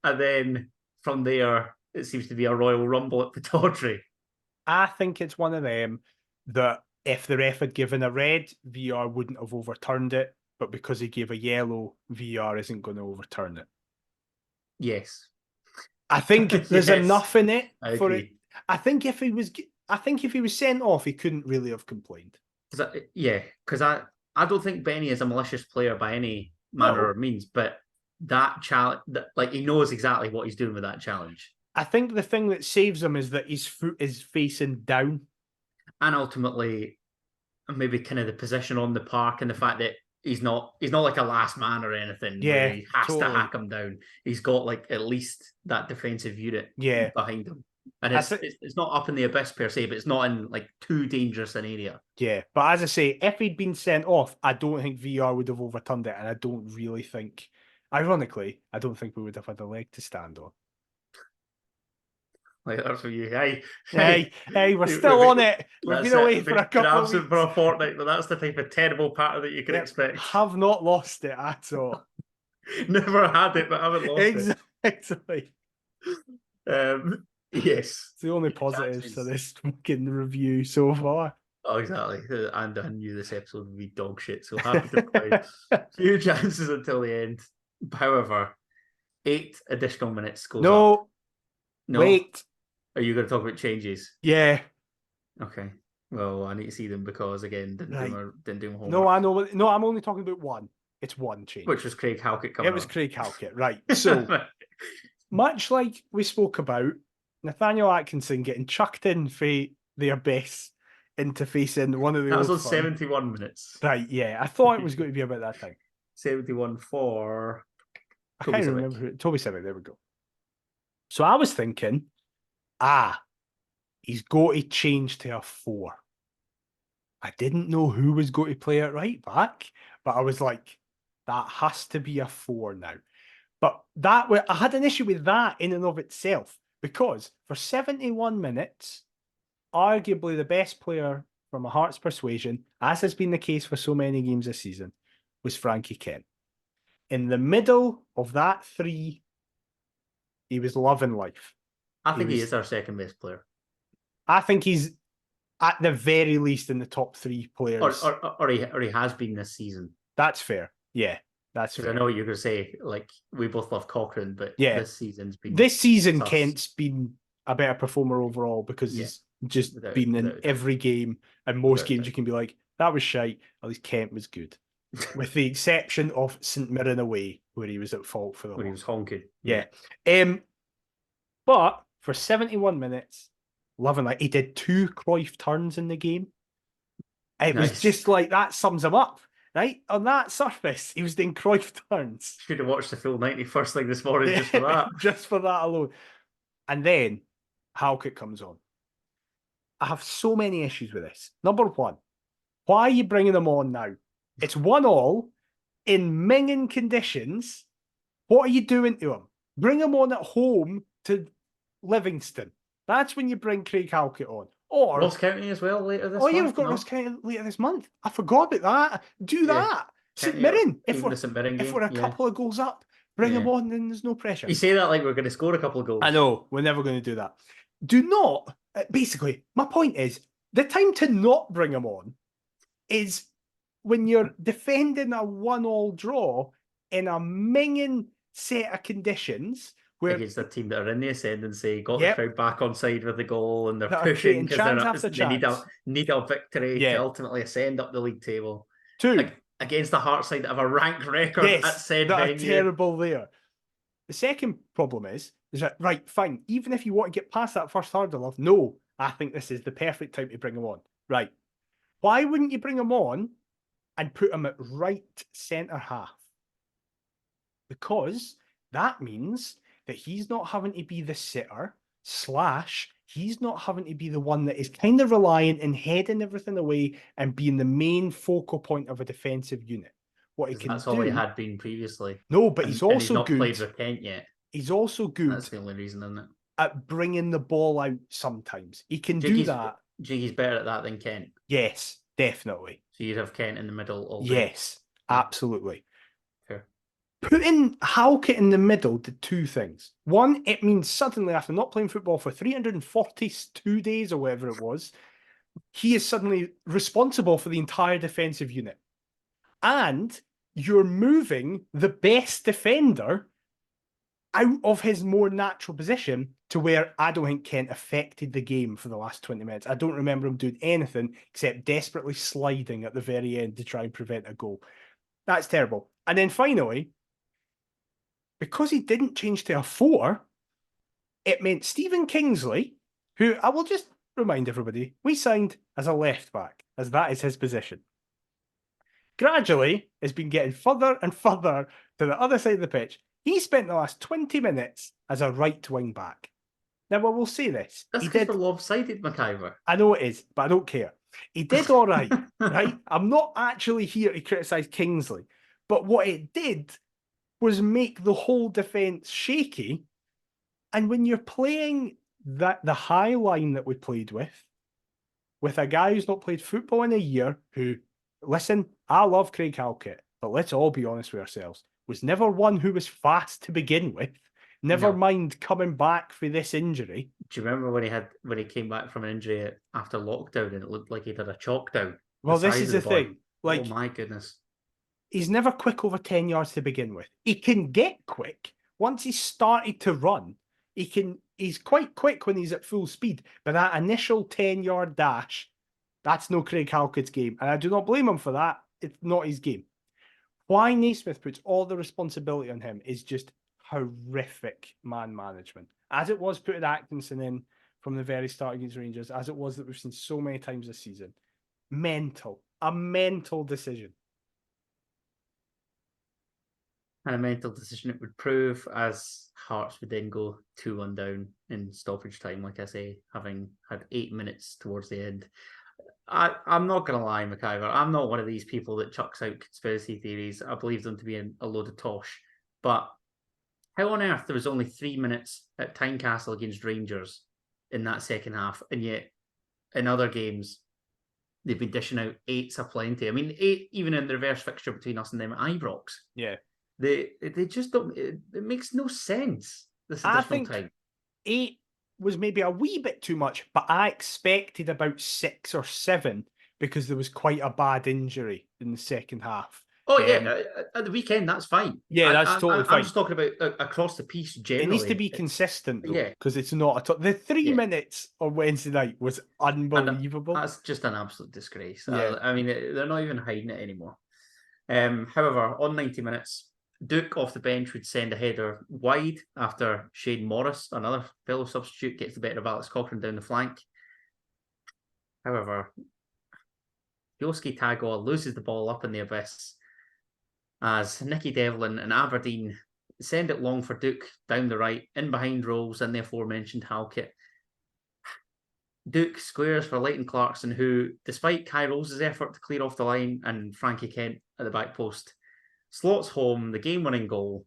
S1: and then from there it seems to be a royal rumble at Pittodrie.
S2: I think it's one of them that if the ref had given a red, VR wouldn't have overturned it, but because he gave a yellow, VR isn't going to overturn it.
S1: Yes.
S2: I think there's enough in it for it. I think if he was sent off, he couldn't really have complained.
S1: Because I don't think Benny is a malicious player by any manner or means, but that challenge, like, he knows exactly what he's doing with that challenge.
S2: I think the thing that saves him is that his foot is facing down.
S1: And ultimately, maybe kind of the position on the park and the fact that he's not like a last man or anything.
S2: Yeah,
S1: he has to hack him down. He's got like at least that defensive unit behind him. And it's not up in the abyss per se, but it's not in like too dangerous an area.
S2: Yeah, but as I say, if he'd been sent off, I don't think VR would have overturned it. And I don't really think, ironically, I don't think we would have had a leg to stand on.
S1: Like, that's for you. Hey,
S2: we're still on it. We've been away for a couple of weeks.
S1: For a fortnight, but that's the type of terrible pattern that you can expect.
S2: Have not lost it at all.
S1: Never had it, but haven't lost it.
S2: Exactly.
S1: Yes.
S2: It's the only positives to this fucking review so far.
S1: Oh, exactly. And I knew this episode would be dog shit, so happy to play. Few chances until the end. However, 8 additional minutes goes up. No. Wait. Are you going to talk about changes?
S2: Yeah.
S1: Okay. Well, I need to see them because, again, didn't do my homework.
S2: No, I know. No, I'm only talking about one. It's one change.
S1: Which was Craig Halkett coming
S2: It was Craig Halkett, right. So, much like we spoke about, Nathaniel Atkinson getting chucked in for their best into facing one of the
S1: That was on 71 minutes.
S2: Right, yeah. I thought it was going to be about that time.
S1: 71 for
S2: I
S1: Toby
S2: can't
S1: Civic.
S2: remember who. Toby Civic, there we go. So I was thinking, he's got to change to a 4. I didn't know who was going to play it right back, but I was like, that has to be a 4 now. But I had an issue with that in and of itself, because for 71 minutes, arguably the best player from a Hearts persuasion, as has been the case for so many games this season, was Frankie Kent. In the middle of that 3, he was loving life.
S1: I think he is our second best player.
S2: I think he's at the very least in the top 3 players.
S1: Or he has been this season.
S2: That's fair. Yeah, that's fair.
S1: Because I know what you're going to say, like, we both love Cochrane, but this season's been...
S2: This season, Kent's been a better performer overall because he's just been in every game, and most games you can be like, that was shite, at least Kent was good. With the exception of St Mirren away, where he was at fault for the
S1: When he was honking.
S2: Yeah. But for 71 minutes, loving that. He did 2 Cruyff turns in the game. It was just like, that sums him up, right? On that surface, he was doing Cruyff turns.
S1: Should have watched the full 90 first thing this morning just for that.
S2: Just for that alone. And then Halkett comes on. I have so many issues with this. Number 1, why are you bringing him on now? It's 1-1 in minging conditions. What are you doing to him? Bring him on at home to Livingston. That's when you bring Craig Halkett on. Or
S1: Ross County as well later this month.
S2: Oh, yeah, we've got Ross County later this month. I forgot about that. Do that. St Mirren. If we're a couple of goals up, bring him on, then there's no pressure.
S1: You say that like we're going to score a couple of goals.
S2: I know. We're never going to do that. Do not. Basically, my point is, the time to not bring him on is when you're defending a 1-1 draw in a minging set of conditions where
S1: against a team that are in the ascendancy, got the crowd back on side with the goal, and they're pushing because they need a victory to ultimately ascend up the league table.
S2: 2,
S1: against the Hearts side that have a rank record at said venue.
S2: Are terrible there. The second problem is that, right, fine, even if you want to get past that first hurdle of, no, I think this is the perfect time to bring him on. Right. Why wouldn't you bring him on and put him at right centre half? Because that means that he's not having to be the sitter, / he's not having to be the one that is kind of reliant in heading everything away and being the main focal point of a defensive unit. What he can
S1: that's all he had been previously.
S2: No, but he's also
S1: he's not
S2: good.
S1: Played with Kent yet.
S2: He's also good.
S1: That's the only reason, isn't it?
S2: At bringing the ball out sometimes. He can do that.
S1: Jiggy's better at that than Kent.
S2: Yes, definitely.
S1: So you'd have Kent in the middle all day.
S2: Yes, absolutely.
S1: Fair.
S2: Putting Halkett in the middle did 2 things. 1, it means suddenly, after not playing football for 342 days or whatever it was, he is suddenly responsible for the entire defensive unit. And you're moving the best defender out of his more natural position to where I don't think Kent affected the game for the last 20 minutes. I don't remember him doing anything except desperately sliding at the very end to try and prevent a goal. That's terrible. And then finally, because he didn't change to a 4, it meant Stephen Kingsley, who I will just remind everybody, we signed as a left back, as that is his position, gradually has been getting further and further to the other side of the pitch. He spent the last 20 minutes as a right wing back. Now, I will say this.
S1: That's because we're lopsided, McIver.
S2: I know it is, but I don't care. He did all right, right? I'm not actually here to criticise Kingsley, but what it did was make the whole defence shaky. And when you're playing the high line that we played with a guy who's not played football in a year, who, listen, I love Craig Halkett, but let's all be honest with ourselves, was never one who was fast to begin with. Never mind coming back for this injury.
S1: Do you remember when he came back from an injury after lockdown and it looked like he did a chalk down?
S2: Well, this is the thing. Like,
S1: oh my goodness.
S2: He's never quick over 10 yards to begin with. He can get quick. Once he's started to run, he's quite quick when he's at full speed. But that initial 10-yard dash, that's no Craig Halkett's game. And I do not blame him for that. It's not his game. Why Naismith puts all the responsibility on him is just horrific man management. As it was putting Atkinson in from the very start against Rangers, as it was that we've seen so many times this season. A mental decision.
S1: and a mental decision it would prove, as Hearts would then go 2-1 down in stoppage time, like I say, having had 8 minutes towards the end. I'm not going to lie, McIver. I'm not one of these people that chucks out conspiracy theories. I believe them to be a load of tosh. But how on earth there was only 3 minutes at Tynecastle against Rangers in that second half, and yet in other games they've been dishing out 8s aplenty. I mean, 8 even in the reverse fixture between us and them at Ibrox.
S2: Yeah.
S1: They just don't. It makes no sense. This additional
S2: I think
S1: time.
S2: 8 was maybe a wee bit too much, but I expected about 6 or 7 because there was quite a bad injury in the second half.
S1: Oh yeah, at the weekend that's fine.
S2: Yeah, that's totally fine.
S1: I'm just talking about across the piece generally.
S2: It needs to be consistent though,
S1: yeah,
S2: because it's not the 3 minutes on Wednesday night was unbelievable.
S1: And that's just an absolute disgrace.
S2: Yeah.
S1: I mean, they're not even hiding it anymore. However, on 90 minutes, Duke off the bench would send a header wide after Shane Morris, another fellow substitute, gets the better of Alex Cochrane down the flank. However, Yoski Tagoa loses the ball up in the abyss as Nicky Devlin and Aberdeen send it long for Duke down the right, in behind Rolls and the aforementioned Halkett. Duke squares for Leighton Clarkson, who, despite Kai Rolls' effort to clear off the line and Frankie Kent at the back post, slots home the game-winning goal,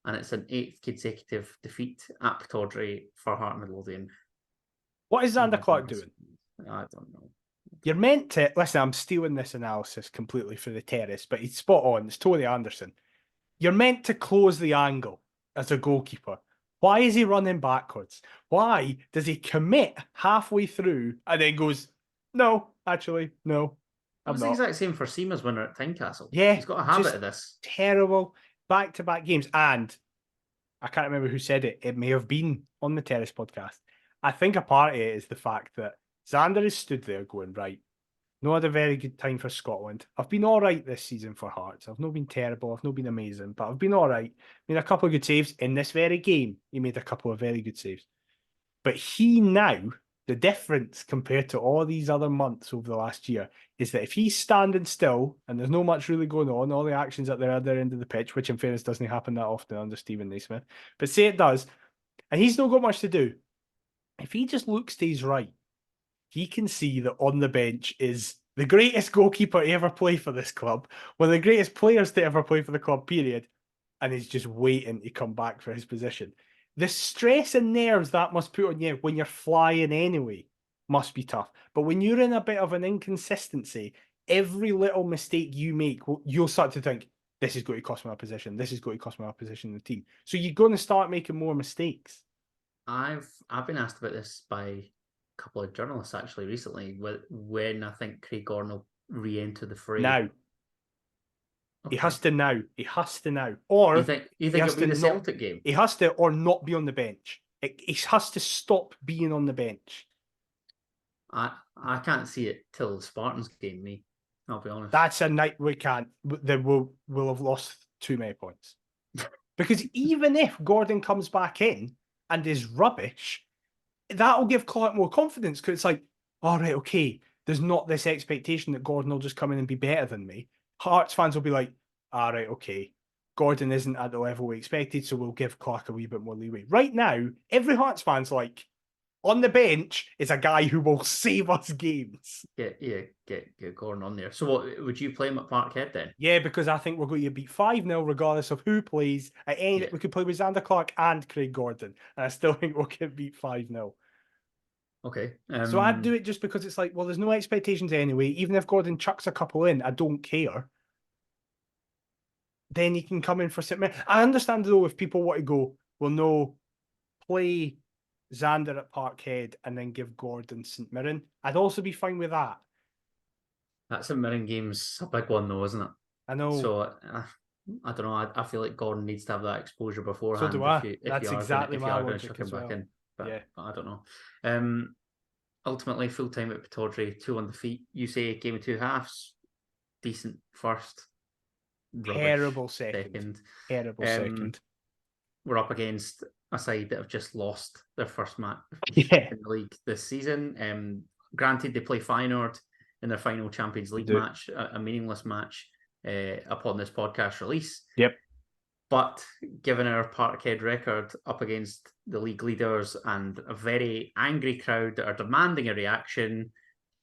S1: and it's an 8th consecutive defeat at Pittodrie for Heart Midlothian.
S2: What is Xander Clark doing?
S1: I don't know.
S2: You're meant to... Listen, I'm stealing this analysis completely for the terrace, but he's spot on. It's Tony Anderson. You're meant to close the angle as a goalkeeper. Why is he running backwards? Why does he commit halfway through and then goes, no, actually, no,
S1: It was the exact same for Seema's winner at Tynecastle.
S2: Yeah.
S1: He's got a habit of this.
S2: Terrible back-to-back games. And I can't remember who said it. It may have been on the Terrace podcast. I think a part of it is the fact that Xander has stood there going, right, not had a very good time for Scotland. I've been all right this season for Hearts. I've not been terrible. I've not been amazing, but I've been all right. Made a couple of good saves. In this very game, he made a couple of very good saves. But he now, the difference compared to all these other months over the last year, is that if he's standing still and there's not much really going on, all the actions at the other end of the pitch, which in fairness doesn't happen that often under Stephen Naismith, but say it does, and he's not got much to do, if he just looks to his right, he can see that on the bench is the greatest goalkeeper to ever play for this club, one of the greatest players to ever play for the club, period, and he's just waiting to come back for his position. The stress and nerves that must put on you when you're flying anyway must be tough. But when you're in a bit of an inconsistency, every little mistake you make, you'll start to think, this is going to cost me my position. This is going to cost me my position in the team. So you're going to start making more mistakes.
S1: I've been asked about this by a couple of journalists actually recently, when I think Craig Gordon will re-enter the fray.
S2: Now. Okay. He has to now. He has to now. Or
S1: you think it'll be the Celtic game?
S2: He has to, or not be on the bench. He has to stop being on the bench.
S1: I can't see it till the Spartans game, me. I'll be honest.
S2: That's a night we can't. Then we'll have lost too many points. Because even if Gordon comes back in and is rubbish, that'll give Clark more confidence, because it's like, all right, okay, there's not this expectation that Gordon will just come in and be better than me. Hearts fans will be like, all right, okay, Gordon isn't at the level we expected, so we'll give Clark a wee bit more leeway. Right now, every Hearts fan's like, on the bench is a guy who will save us games.
S1: Get Gordon on there. So what, would you play him at Parkhead then?
S2: Yeah, because I think we're going to beat 5-0 regardless of who plays. At any, we could play with Xander Clark and Craig Gordon, and I still think we'll get beat 5-0.
S1: Okay.
S2: So I'd do it just because it's like, well, there's no expectations anyway. Even if Gordon chucks a couple in, I don't care. Then he can come in for St. Mirren. I understand though if people want to go, well, no, play Xander at Parkhead and then give Gordon St. Mirren. I'd also be fine with that.
S1: That St. Mirren game's a big one though, isn't it?
S2: I know.
S1: So I don't know. I feel like Gordon needs to have that exposure beforehand.
S2: So do I. That's exactly my logic as well.
S1: But I don't know. Ultimately, full time at Pittodrie, 2-1 defeat. You say game of two halves. Decent first.
S2: Terrible second. Terrible second.
S1: We're up against a side that have just lost their first match
S2: in
S1: the league this season. Granted, they play Feyenoord in their final Champions League match, a meaningless match upon this podcast release.
S2: Yep.
S1: But given our Parkhead record up against the league leaders and a very angry crowd that are demanding a reaction,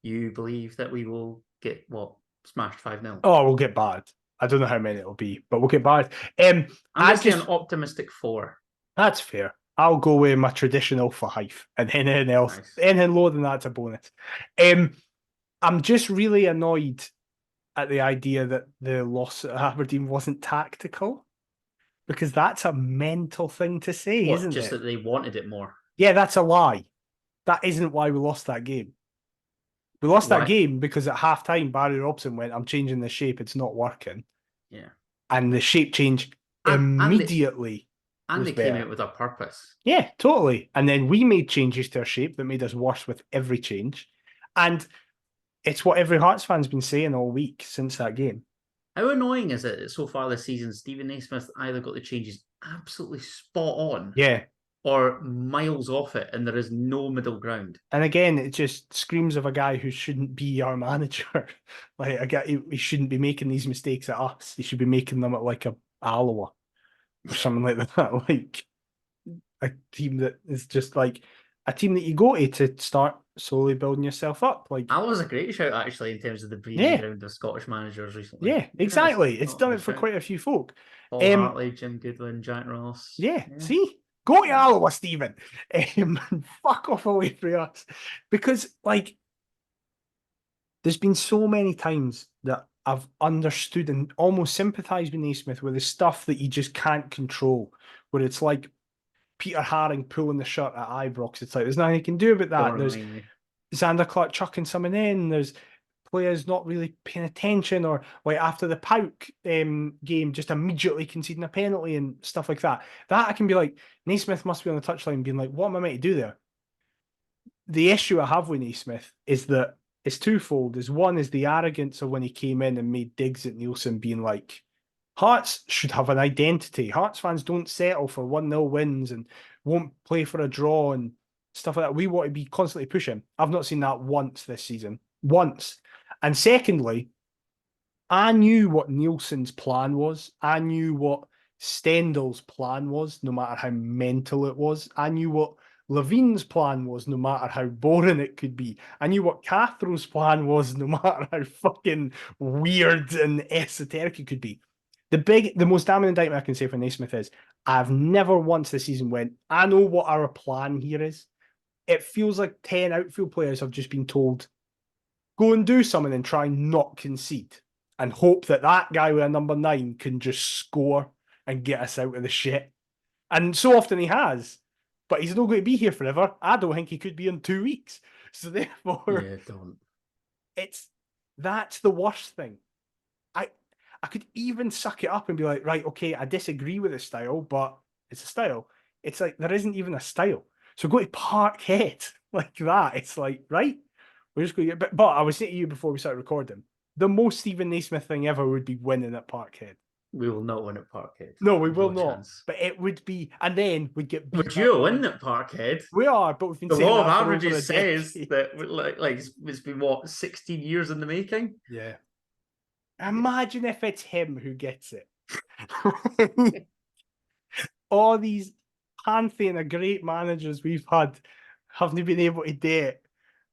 S1: you believe that we will get, what, smashed 5-0?
S2: Oh, we'll get bad. I don't know how many it'll be, but we'll get bad.
S1: I'm going to say an optimistic 4.
S2: That's fair. I'll go with my traditional 5, and anything else,
S1: Nice.
S2: anything lower than that's a bonus. I'm just really annoyed at the idea that the loss at Aberdeen wasn't tactical, because that's a mental thing to say,
S1: What,
S2: isn't
S1: just
S2: it?
S1: that they wanted it more?
S2: Yeah, that's a lie. That isn't why we lost that game. We lost
S1: Why?
S2: that game because at half-time, Barry Robson went, I'm changing the shape, it's not working.
S1: Yeah.
S2: And the shape change immediately
S1: And
S2: was
S1: they came
S2: better.
S1: out with a purpose.
S2: Yeah, totally. And then we made changes to our shape that made us worse with every change. And it's what every Hearts fan's been saying all week since that game.
S1: How annoying is it that so far this season, Stephen Naismith either got the changes absolutely spot on,
S2: Yeah.
S1: or miles off it, and there is no middle ground.
S2: And again, it just screams of a guy who shouldn't be our manager. Like, a guy, he shouldn't be making these mistakes at us. He should be making them at like a Alloa or something like that. Like a team that is just like a team that you go to start slowly building yourself up. Like,
S1: That was a great shout, actually, in terms of the breeding
S2: yeah,
S1: ground of Scottish managers recently.
S2: yeah, exactly. It's done it for quite a few folk.
S1: Paul Hartley, Jim Goodwin, Jack Ross.
S2: Yeah, see? Go to Alloa, Stephen. Fuck off away from us. Because, like, there's been so many times that I've understood and almost sympathised with Naismith with the stuff that you just can't control, where it's like Peter Haring pulling the shirt at Ibrox. It's like, there's nothing he can do about that. There's Xander Clark chucking someone in. There's players not really paying attention, or like after the Pauk game, just immediately conceding a penalty and stuff like that. That I can be like, Naismith must be on the touchline being like, what am I meant to do there? The issue I have with Naismith is that it's twofold. One is the arrogance of when he came in and made digs at Nielsen, being like, Hearts should have an identity. Hearts fans don't settle for 1-0 wins and won't play for a draw and stuff like that. We want to be constantly pushing. I've not seen that once this season. Once. And secondly, I knew what Nielsen's plan was. I knew what Stendhal's plan was, no matter how mental it was. I knew what Levine's plan was, no matter how boring it could be. I knew what Cathro's plan was, no matter how fucking weird and esoteric it could be. The most damning indictment I can say for Naismith is, I've never once this season went, I know what our plan here is. It feels like 10 outfield players have just been told, go and do something and try not concede, and hope that that guy with a number 9 can just score and get us out of the shit. And so often he has, but he's not going to be here forever. I don't think he could be in 2 weeks. So therefore, that's the worst thing. I could even suck it up and be like, right, okay, I disagree with his style, but it's a style. It's like, there isn't even a style. So go to Parkhead like that. It's like, right, we're just going to get... But I was saying to you before we started recording, the most Stephen Naismith thing ever would be winning at Parkhead.
S1: We will not win at Parkhead.
S2: No, we will not. Chance. But it would be... And then we'd get...
S1: Would you win at Parkhead?
S2: We are, but we've been saying
S1: the law of averages says that like it's been, what, 16 years in the making?
S2: Yeah. Imagine if it's him who gets it. All these pantheon of great managers we've had haven't been able to do it.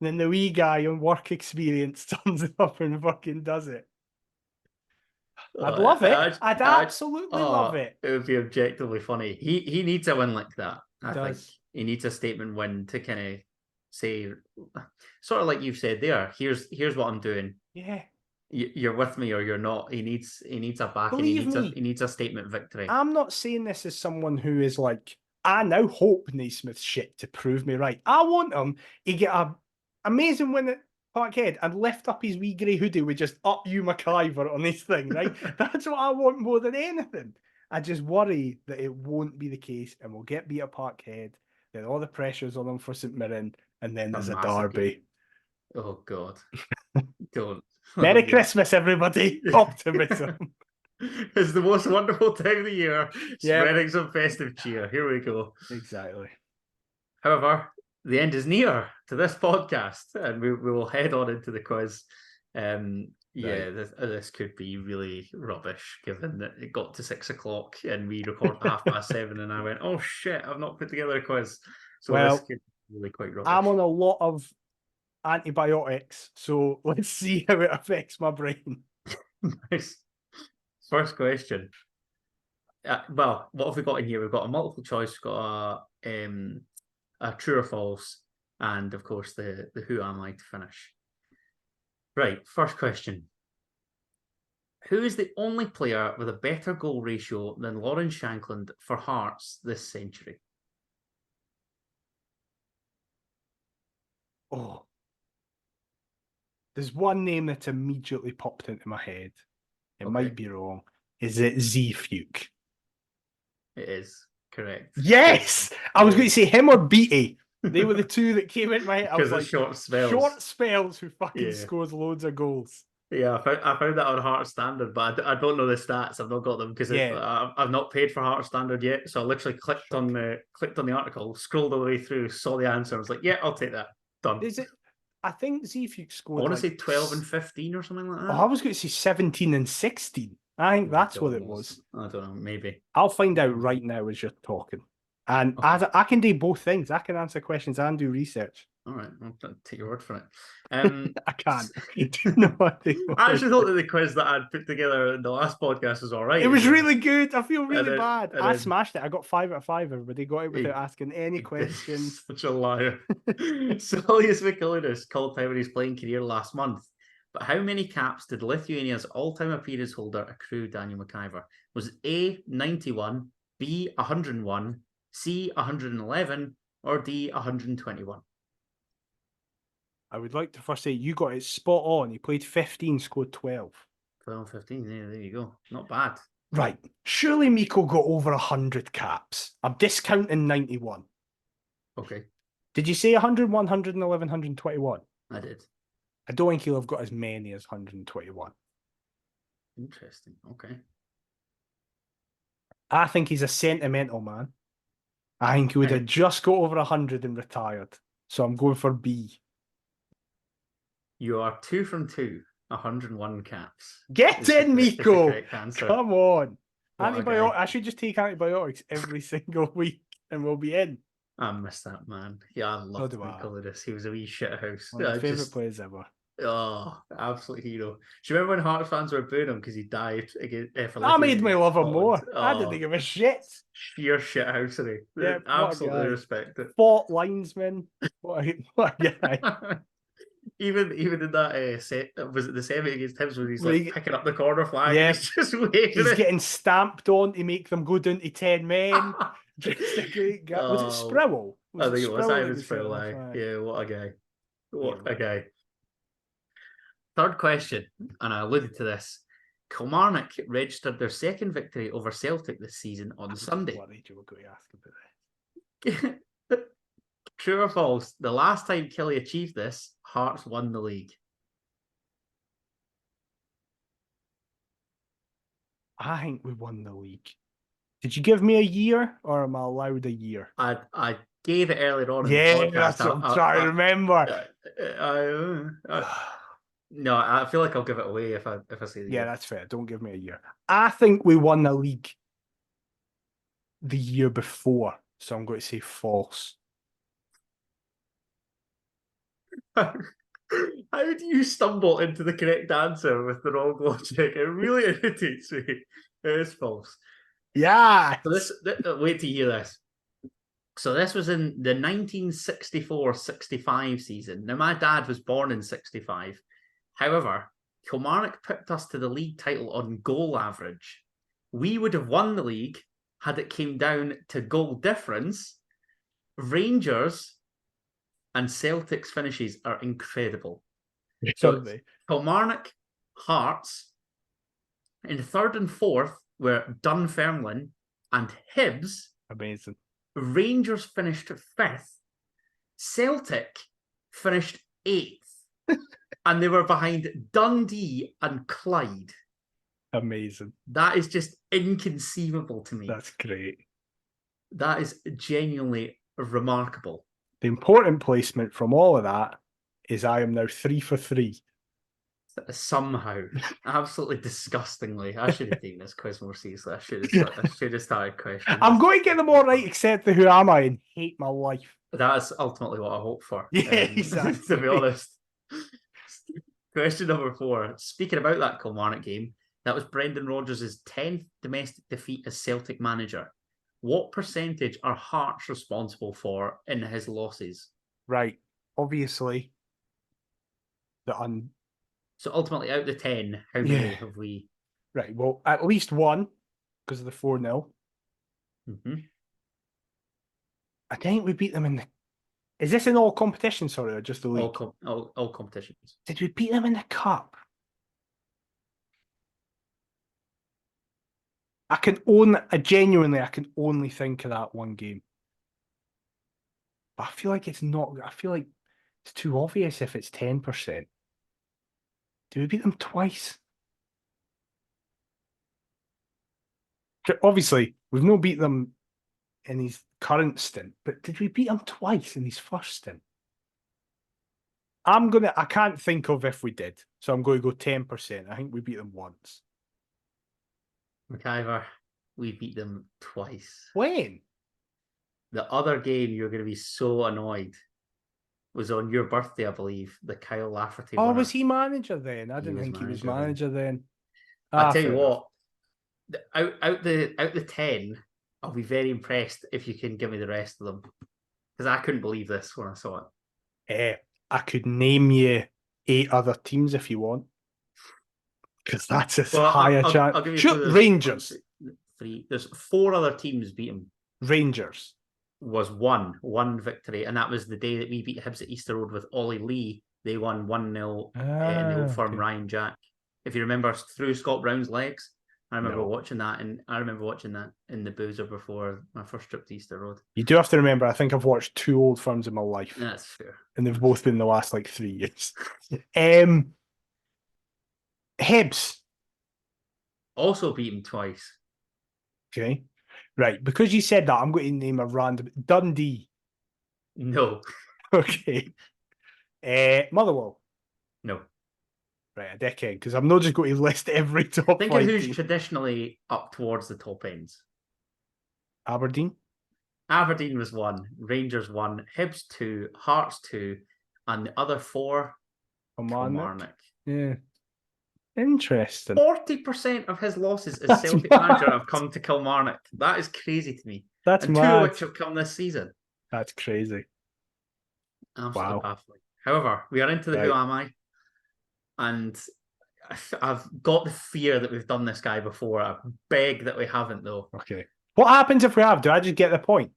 S2: And then the wee guy on work experience turns up and fucking does it. I'd love it. I'd absolutely love it.
S1: It would be objectively funny. He needs a win like that. I think he needs a statement win to kind of say, sort of like you've said there, here's what I'm doing.
S2: Yeah.
S1: You're with me or you're not. He needs a back. He needs a statement victory.
S2: I'm not saying this as someone who is like, I now hope Naismith's shit to prove me right. I want him to get a amazing win at Parkhead and lift up his wee grey hoodie with just up you McIver on this thing, right? That's what I want more than anything. I just worry that it won't be the case and we'll get beat at Parkhead. Then all the pressure's on them for St Mirren, and then there's a derby.
S1: Game. Oh God. Don't.
S2: Merry Christmas, everybody. Optimism.
S1: It's the most wonderful time of the year. Spreading some festive cheer. Here we go.
S2: Exactly.
S1: However, the end is near to this podcast, and we will head on into the quiz. Yeah, this could be really rubbish, given that it got to 6 o'clock and we recorded at 7:30, and I went, "Oh shit, I've not put together a quiz." So this could be really quite rubbish.
S2: I'm on a lot of antibiotics, so let's see how it affects my brain.
S1: Nice. First question. Well, what have we got in here? We've got a multiple choice, we've got a true or false, and of course the who am I to finish. Right, first question. Who is the only player with a better goal ratio than Lauren Shankland for Hearts this century?
S2: Oh, there's one name that's immediately popped into my head. It might be wrong. Is it Z Fuke?
S1: It is correct.
S2: Yes! I was going to say him or Beatty. They were the two that came into my head. I was like,
S1: short spells.
S2: Short spells who fucking scores loads of goals.
S1: Yeah, I found that on Hearts Standard, but I don't know the stats. I've not got them because I've not paid for Hearts Standard yet. So I literally clicked on the article, scrolled all the way through, saw the answer. I was like, yeah, I'll take that. Done.
S2: Is it? I think Zfuke scored.
S1: I want to say 12 and 15 or something like that.
S2: Oh, I was going to say 17 and 16. I think that's what it was.
S1: I don't know, maybe.
S2: I'll find out right now as you're talking. And I can do both things. I can answer questions and do research.
S1: All right, I'll take your word for it.
S2: I can't. No idea.
S1: I actually thought that the quiz that I'd put together in the last podcast was all right.
S2: It was really good. I feel really bad. I smashed it. I got 5 out of 5. Everybody got it without asking any questions.
S1: Such a liar. Saulius Michailidis called time in his playing career last month. But how many caps did Lithuania's all-time appearance holder accrue Daniel McIver? Was it A, 91, B, 101, C, 111, or D, 121?
S2: I would like to first say you got it spot on. He played 15, scored 12.
S1: 12, 15, yeah, there you go. Not bad.
S2: Right. Surely Miko got over 100 caps. I'm discounting 91.
S1: Okay.
S2: Did you say 101, 111, 121?
S1: I did.
S2: I don't think he'll have got as many as 121.
S1: Interesting. Okay.
S2: I think he's a sentimental man. I think he would have just got over 100 and retired. So I'm going for B.
S1: You are 2 from 2. 101 caps.
S2: Get in, Miko! Come on.
S1: Antibiotics.
S2: I should just take antibiotics every single week and we'll be in.
S1: I miss that man. Yeah, I loved Michailidis. He was a wee shithouse.
S2: One of my favourite players ever.
S1: Oh, absolute hero. Do you remember when Hearts fans were booing him because he died against
S2: That made me love him more. I didn't give a shit.
S1: Sheer shithousery.
S2: Yeah,
S1: absolutely respect it.
S2: Fought linesman. What a guy.
S1: Even in that set, was it the semi against Hibs when he's like picking up the corner flag? Yeah, he's just waving
S2: he's getting stamped on to make them go down to 10 men. Just a great guy. Was it Sproul?
S1: I think it was Simon Sproul. Yeah, what a guy. What a guy. Third question, and I alluded to this. Kilmarnock registered their second victory over Celtic this season on Sunday.
S2: What did you were going to ask about
S1: this? True or false? The last time Killie achieved this, Hearts won the league.
S2: I think we won the league. Did you give me a year, or am I allowed a year?
S1: I gave it earlier on.
S2: Yeah, in the podcast. That's what I'm trying to remember.
S1: No, I feel like I'll give it away if I say the year.
S2: That's fair. Don't give me a year. I think we won the league the year before, so I'm going to say false.
S1: How do you stumble into the correct answer with the wrong logic? It really irritates me. It is false.
S2: Yeah.
S1: So wait to hear this. So this was in the 1964-65 season. Now, my dad was born in 65. However, Kilmarnock picked us to the league title on goal average. We would have won the league had it came down to goal difference. Rangers and Celtic's finishes are incredible. So Kilmarnock, Hearts, in third and fourth were Dunfermline and Hibs.
S2: Amazing.
S1: Rangers finished fifth. Celtic finished eighth. And they were behind Dundee and Clyde.
S2: Amazing.
S1: That is just inconceivable to me.
S2: That's great.
S1: That is genuinely remarkable.
S2: The important placement from all of that is I am now 3 for 3.
S1: Somehow, absolutely disgustingly. I should have taken this quiz more seriously. I should have started questions.
S2: I'm going to get them all right, except the who am I and hate my life.
S1: That's ultimately what I hope for.
S2: Yeah, exactly.
S1: To be honest. Question number 4. Speaking about that Kilmarnock game, that was Brendan Rodgers' 10th domestic defeat as Celtic manager. What percentage are Hearts responsible for in his losses?
S2: Right. Obviously,
S1: So ultimately, out of the 10, how many have we?
S2: Right. Well, at least one because of the 4-0.
S1: Mm-hmm.
S2: I think we beat them in the. Is this in all competitions, sorry, or just the league?
S1: All competitions.
S2: Did we beat them in the cup? I can only think of that one game. But I feel like it's not. I feel like it's too obvious if it's 10%. Did we beat them twice? Obviously, we've not beat them in his current stint, but did we beat them twice in his first stint? I can't think of if we did, so I'm going to go 10%. I think we beat them once.
S1: McIver, we beat them twice.
S2: When?
S1: The other game you're going to be so annoyed was on your birthday, I believe, the Kyle Lafferty
S2: Oh,
S1: winner.
S2: was he manager then? I didn't think he was manager then.
S1: I'll tell you what, out the 10, I'll be very impressed if you can give me the rest of them. Because I couldn't believe this when I saw
S2: it. I could name you 8 other teams if you want. Because that's as high a chance.
S1: I'll give you
S2: sure, Rangers.
S1: 3. There's 4 other teams beat him.
S2: Rangers
S1: was one victory, and that was the day that we beat Hibs at Easter Road with Ollie Lee. They won 1-0 in the Old Firm Ryan Jack. If you remember, through Scott Brown's legs. I remember watching that, and I remember watching that in the Boozer before my first trip to Easter Road. You
S2: do have to remember, I think I've watched 2 Old Firms in my life.
S1: That's fair.
S2: And they've both been the last 3 years. Hibs.
S1: Also beat him twice.
S2: Okay. Right. Because you said that, I'm going to name a random. Dundee.
S1: No.
S2: Okay. Motherwell.
S1: No.
S2: Right, a dickhead, because I'm not just going to list every top
S1: Think
S2: 5
S1: of who's
S2: team.
S1: traditionally up towards the top ends.
S2: Aberdeen.
S1: Aberdeen was 1, Rangers 1, Hibs 2, Hearts 2, and the other 4, Kilmarnock.
S2: Yeah. Interesting.
S1: 40% of his losses as Celtic manager have come to Kilmarnock. That is crazy to me.
S2: That's
S1: and
S2: mad.
S1: 2 of which have come this season.
S2: That's crazy.
S1: Absolutely baffling. However, we are into the Who Am I? And I've got the fear that we've done this guy before. I beg that we haven't, though.
S2: Okay. What happens if we have? Do I just get the point?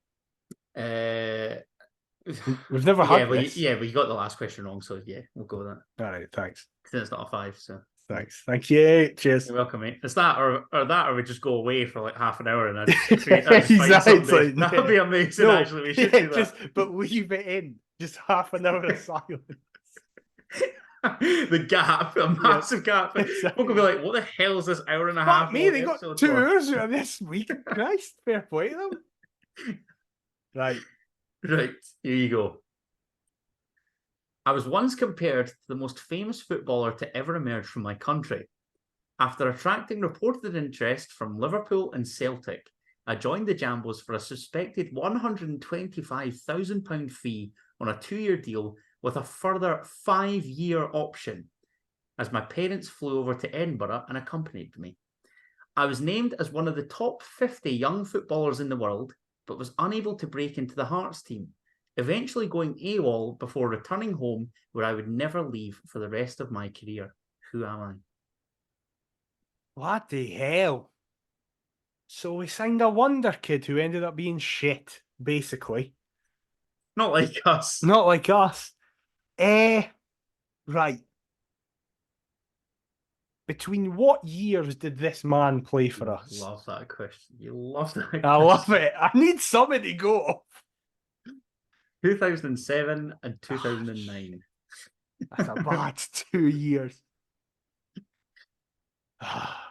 S2: We've never had this.
S1: Yeah, well, you got the last question wrong, so yeah, we'll go with that.
S2: All right, thanks.
S1: Because it's not a 5, so.
S2: Thanks. Thank you. Cheers.
S1: You're welcome, mate. It's that or we just go away for half an hour and I just
S2: exactly.
S1: That would be amazing, actually. We should do that.
S2: But leave it in. Just half an hour of silence.
S1: The gap, a massive gap. Exactly. People will be like, what the hell is this hour and a half?
S2: Me, they got 2 hours out of this week. Christ, fair play to them. Right,
S1: here you go. I was once compared to the most famous footballer to ever emerge from my country. After attracting reported interest from Liverpool and Celtic, I joined the Jambos for a suspected £125,000 fee on a 2-year deal with a further 5-year option, as my parents flew over to Edinburgh and accompanied me. I was named as one of the top 50 young footballers in the world, but was unable to break into the Hearts team, eventually going AWOL before returning home, where I would never leave for the rest of my career. Who am I?
S2: What the hell? So we signed a wonder kid who ended up being shit, basically.
S1: Not like us.
S2: Not like us. Right. Between what years did this man play for us?
S1: Love that question. You love that question.
S2: I love it. I need somebody to go off.
S1: 2007 and 2009.
S2: That's a bad 2 years.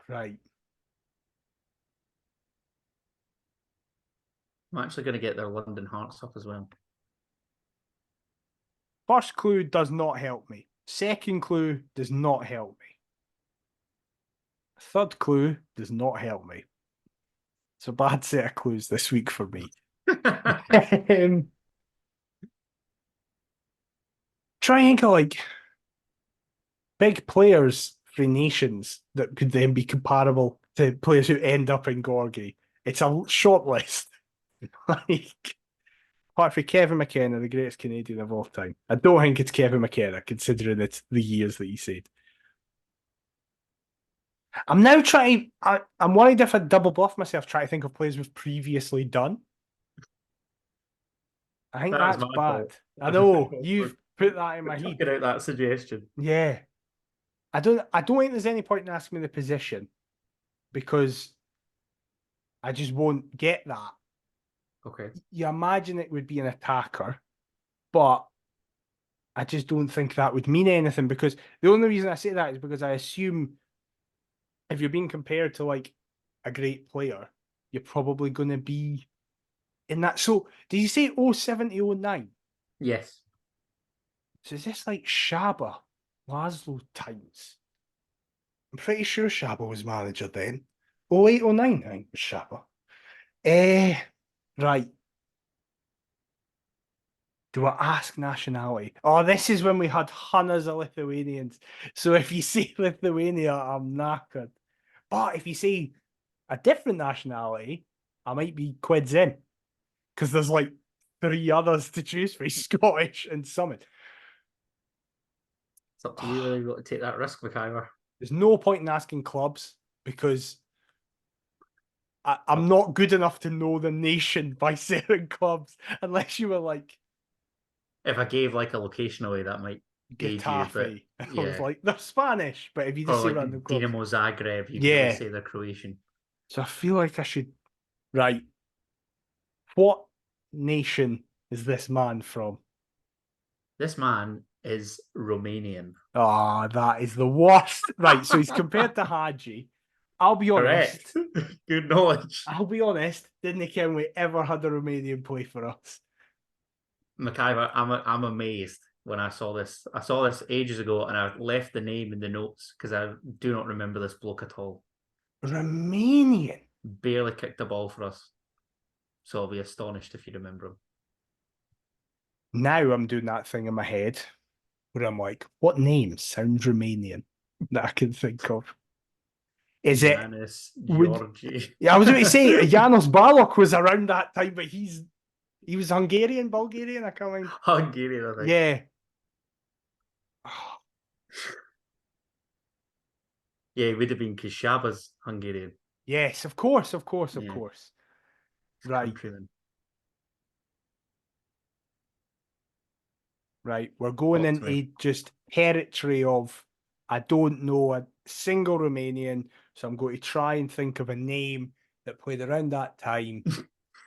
S2: Right.
S1: I'm actually going to get their London Hearts up as well.
S2: First clue does not help me. Second clue does not help me. Third clue does not help me. It's a bad set of clues this week for me. Try and think of like big players for nations that could then be comparable to players who end up in Gorgie. It's a short list. Like, apart from Kevin McKenna, the greatest Canadian of all time. I don't think it's Kevin McKenna, considering it's the years that he said. I'm now trying. I'm worried if I double bluff myself, trying to think of players we've previously done. I think
S1: That's
S2: that's
S1: my
S2: bad.
S1: fault.
S2: I know you've put that in my head.
S1: Chucking out that suggestion.
S2: Yeah, I don't think there's any point in asking me the position because I just won't get that.
S1: Okay.
S2: You imagine it would be an attacker, but I just don't think that would mean anything because the only reason I say that is because I assume if you're being compared to like a great player, you're probably going to be in that. So, did you say 07 to 09?
S1: Yes.
S2: So, is this like Shaba, Laszlo times? I'm pretty sure Shaba was manager then. 08, 09, I think was Shaba. Right. Do I ask nationality? Oh, this is when we had hundreds of Lithuanians. So if you say Lithuania, I'm knackered. But if you say a different nationality, I might be quids in. Because there's like 3 others to choose for, Scottish and Summit.
S1: It's up to you whether you've got to take that risk, McIver.
S2: There's no point in asking clubs because I'm not good enough to know the nation by certain clubs unless you were like
S1: If I gave like a location away, that might age you, but
S2: Getafe. I was
S1: yeah.
S2: like, they're Spanish, but if you just
S1: Or
S2: say
S1: like
S2: random clubs.
S1: Dinamo Zagreb, you
S2: Yeah.
S1: could say they're Croatian.
S2: So I feel like I should. Right. What nation is this man from?
S1: This man is Romanian.
S2: Ah, that is the worst. Right. So he's compared to Hadji. I'll be honest.
S1: Correct. Good knowledge.
S2: I'll be honest. Didn't think we ever had a Romanian play for us.
S1: McIver, I'm amazed when I saw this. I saw this ages ago and I left the name in the notes because I do not remember this bloke at all.
S2: Romanian?
S1: Barely kicked the ball for us. So I'll be astonished if you remember him.
S2: Now I'm doing that thing in my head where I'm like, what name sounds Romanian that I can think of? Is it
S1: Yanis Georgi.
S2: Yeah, I was going to say Janos Balok was around that time, but he was Hungarian, Bulgarian. I can't remember.
S1: Hungarian, I think.
S2: Yeah.
S1: Yeah, it would have been because Shaba's Hungarian.
S2: Yes, of course. Right.
S1: Countryman.
S2: Right. We're going into just territory of I don't know a single Romanian, so I'm going to try and think of a name that played around that time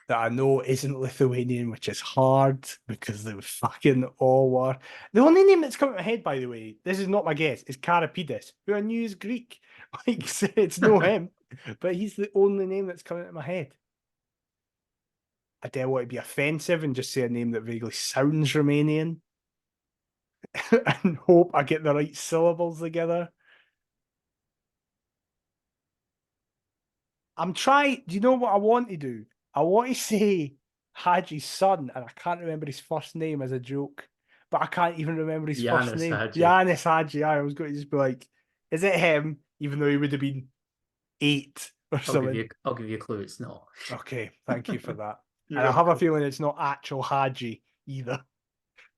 S2: that I know isn't Lithuanian, which is hard because they fucking all were. The only name that's coming to my head, by the way, this is not my guess, is Karapidis, who I knew is Greek. Like, it's no him, but he's the only name that's coming to my head. I don't want to be offensive and just say a name that vaguely sounds Romanian and hope I get the right syllables together. I'm trying. Do you know what I want to do? I want to say Hadji's son, and I can't remember his first name as a joke, but I can't even remember his first name.
S1: Hadji.
S2: Yanis Hadji. I was going to just be like, is it him? Even though he would have been 8 or something.
S1: I'll give you a clue. It's not.
S2: Okay, thank you for that. And I have a feeling it's not actual Hadji either,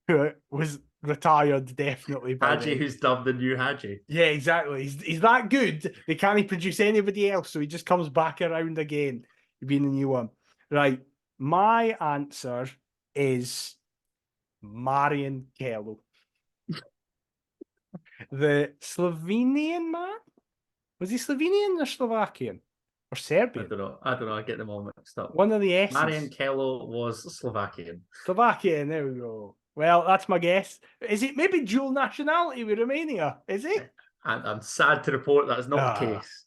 S2: who was retired definitely by
S1: Hadji,
S2: then.
S1: who's dubbed the new Hadji.
S2: Yeah, exactly. He's that good. They can't produce anybody else, so he just comes back around again, being the new one. Right. My answer is Marian Kello. The Slovenian man? Was he Slovenian or Slovakian? Or Serbian?
S1: I don't know. I get them all mixed up.
S2: One of the S's.
S1: Marian Kello was Slovakian.
S2: Slovakian, there we go. Well, that's my guess. Is it maybe dual nationality with Romania? Is it?
S1: I'm sad to report that's not the case.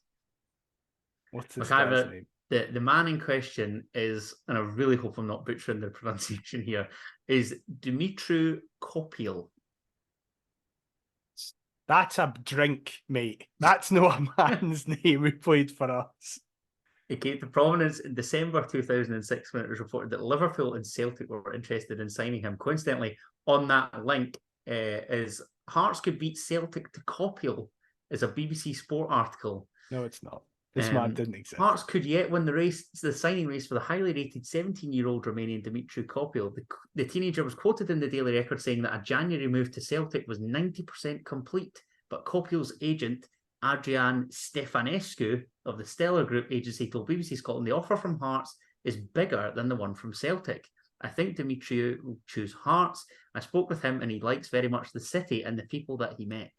S2: What's this guy's name?
S1: The man in question is, and I really hope I'm not butchering the pronunciation here, is Dumitru Kopil.
S2: That's a drink, mate. That's not a man's name who played for us.
S1: It came to prominence in December 2006 when it was reported that Liverpool and Celtic were interested in signing him. Coincidentally, on that link is Hearts could beat Celtic to Copial, is a BBC Sport article.
S2: No, it's not. This man didn't exist.
S1: Hearts could yet win the signing race for the highly rated 17-year-old Romanian Dumitru Copial. The teenager was quoted in the Daily Record saying that a January move to Celtic was 90% complete, but Copial's agent, Adrian Stefanescu of the Stellar Group agency, told BBC Scotland the offer from Hearts is bigger than the one from Celtic. I think Dimitri will choose Hearts. I spoke with him and he likes very much the city and the people that he met.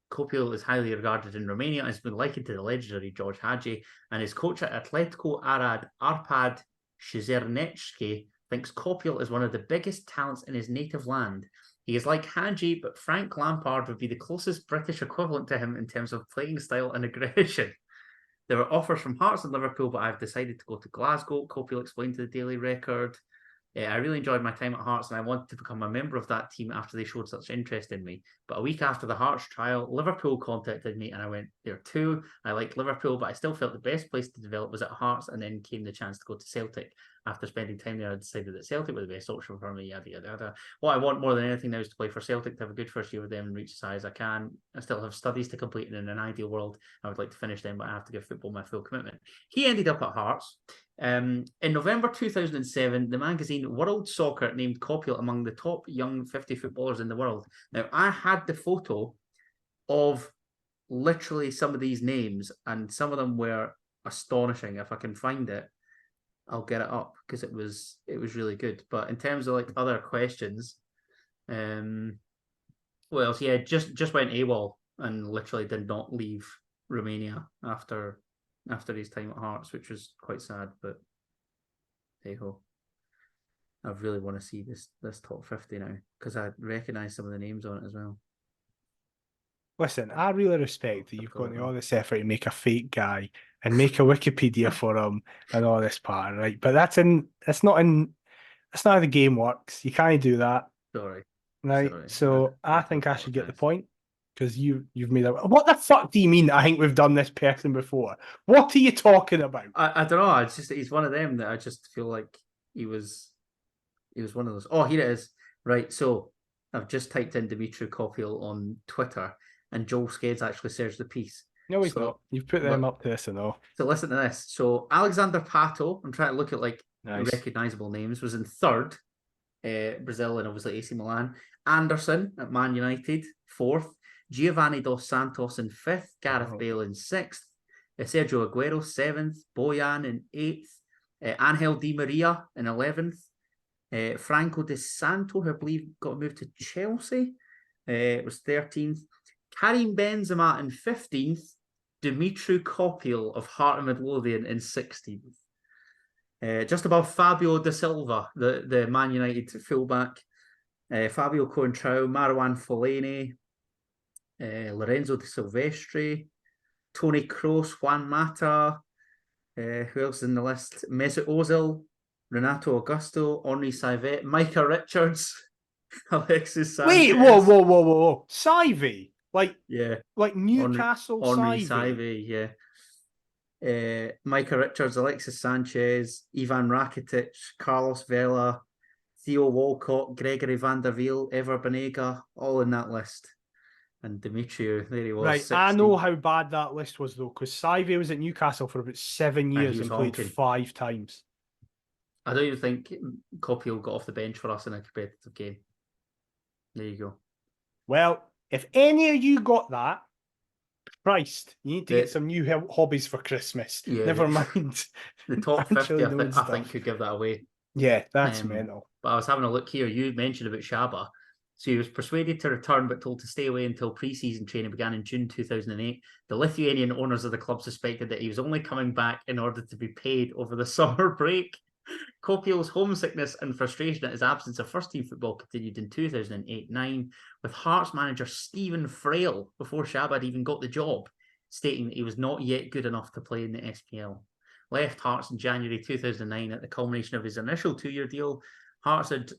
S1: Copial is highly regarded in Romania and has been likened to the legendary George Hagi, and his coach at Atletico Arad, Arpad Shizernetsky, thinks Copial is one of the biggest talents in his native land. He is like Hagi, but Frank Lampard would be the closest British equivalent to him in terms of playing style and aggression. There were offers from Hearts and Liverpool, but I've decided to go to Glasgow, Copial explained to the Daily Record. I really enjoyed my time at Hearts and I wanted to become a member of that team after they showed such interest in me. But a week after the Hearts trial, Liverpool contacted me and I went there too. I liked Liverpool, but I still felt the best place to develop was at Hearts, and then came the chance to go to Celtic. After spending time there, I decided that Celtic was the best option for me, yada, yada, yada. What I want more than anything now is to play for Celtic, to have a good first year with them and reach as high as I can. I still have studies to complete, and in an ideal world, I would like to finish them, but I have to give football my full commitment. He ended up at Hearts. In November 2007, the magazine World Soccer named Copial among the top young 50 footballers in the world. Now, I had the photo of literally some of these names, and some of them were astonishing. If I can find it, I'll get it up because it was really good. But in terms of like other questions, what else? Yeah, just went AWOL and literally did not leave Romania after his time at Hearts, which was quite sad. But hey ho, I really want to see this top 50 now because I recognise some of the names on it as well.
S2: Listen, I really respect that you've gone to all this effort to make a fake guy and make a Wikipedia for him and all this part, right? But that's not how the game works. You can't do that.
S1: Sorry.
S2: Right. So I think I should get the point because you've made a. What the fuck do you mean? I think we've done this person before. What are you talking about?
S1: I don't know. It's just he's one of them that I just feel like he was one of those. Oh, here it is. Right. So I've just typed in Dimitri Copial on Twitter. And Joel Skeds actually serves the piece.
S2: No, he's not. You've put them up to this and all.
S1: So listen to this. So Alexander Pato, I'm trying to look at like recognisable names, was in third. Brazil and obviously AC Milan. Anderson at Man United, fourth. Giovanni Dos Santos in fifth. Gareth Bale in sixth. Sergio Aguero, seventh. Bojan in eighth. Angel Di Maria in 11th. Franco Di Santo, who I believe got moved to Chelsea, was 13th. Karim Benzema in 15th, Dimitri Copial of Heart and Midlothian in 16th. Just above Fabio Da Silva, the Man United fullback, Fabio Coentrao, Marwan Fellaini, Lorenzo De Silvestri, Tony Kroos, Juan Mata, who else is in the list? Mesut Ozil, Renato Augusto, Henri Saivet, Micah Richards, Alexis Sanchez.
S2: Wait, whoa. Saivet? Like Newcastle
S1: Henri
S2: Saivet,
S1: yeah. Micah Richards, Alexis Sanchez, Ivan Rakitic, Carlos Vela, Theo Walcott, Gregory van der Wiel, Ever Banega, all in that list. And Dimitri, there he was.
S2: Right,
S1: 16.
S2: I know how bad that list was though, because Saivet was at Newcastle for about 7 years and played 5 times.
S1: I don't even think Copial got off the bench for us in a competitive game. There you go.
S2: Well, if any of you got that, Christ, you need to get some new hobbies for Christmas. Yeah, Never mind.
S1: The top 50, I think, could give that away.
S2: Yeah, that's mental.
S1: But I was having a look here. You mentioned about Shaba. So he was persuaded to return but told to stay away until pre-season training began in June 2008. The Lithuanian owners of the club suspected that he was only coming back in order to be paid over the summer break. Copial's homesickness and frustration at his absence of first-team football continued in 2008-09, with Hearts manager Stephen Frail, before Shaba had even got the job, stating that he was not yet good enough to play in the SPL. Left Hearts in January 2009 at the culmination of his initial 2-year deal. Hearts had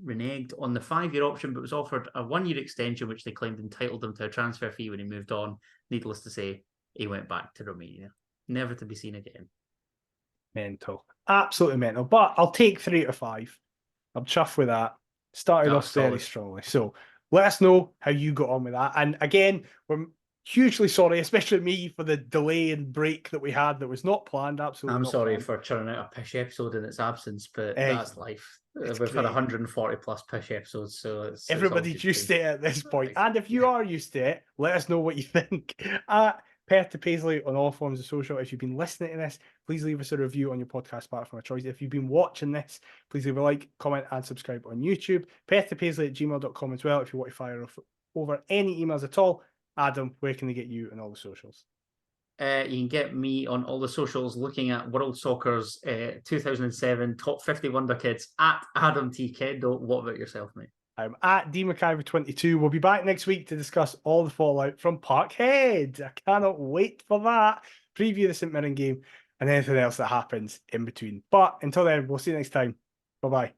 S1: reneged on the 5-year option, but was offered a 1-year extension, which they claimed entitled him to a transfer fee when he moved on. Needless to say, he went back to Romania, never to be seen again.
S2: Mental. Absolutely mental. But I'll take 3 out of 5. I'm chuffed with that. Started off very strongly. So let us know how you got on with that. And again, we're hugely sorry, especially me, for the delay and break that we had that was not planned. Absolutely.
S1: I'm
S2: not
S1: sorry
S2: planned.
S1: for churning out a pish episode in its absence, but that's life. We've
S2: great.
S1: had 140 plus pish episodes, so
S2: everybody's used to it at this point. And if you are used to it, let us know what you think. Perth to Paisley on all forms of social. If you've been listening to this, please leave us a review on your podcast platform of choice. If you've been watching this, please leave a like, comment, and subscribe on YouTube. Perth to Paisley at gmail.com as well. If you want to fire over any emails at all, Adam, where can they get you on all the socials?
S1: You can get me on all the socials looking at World Soccer's 2007 Top 50 Wonder Kids at Adam T. Kendall. What about yourself, mate?
S2: I'm at DMcIver22. We'll be back next week to discuss all the fallout from Parkhead. I cannot wait for that. Preview the St Mirren game and anything else that happens in between. But until then, we'll see you next time. Bye-bye.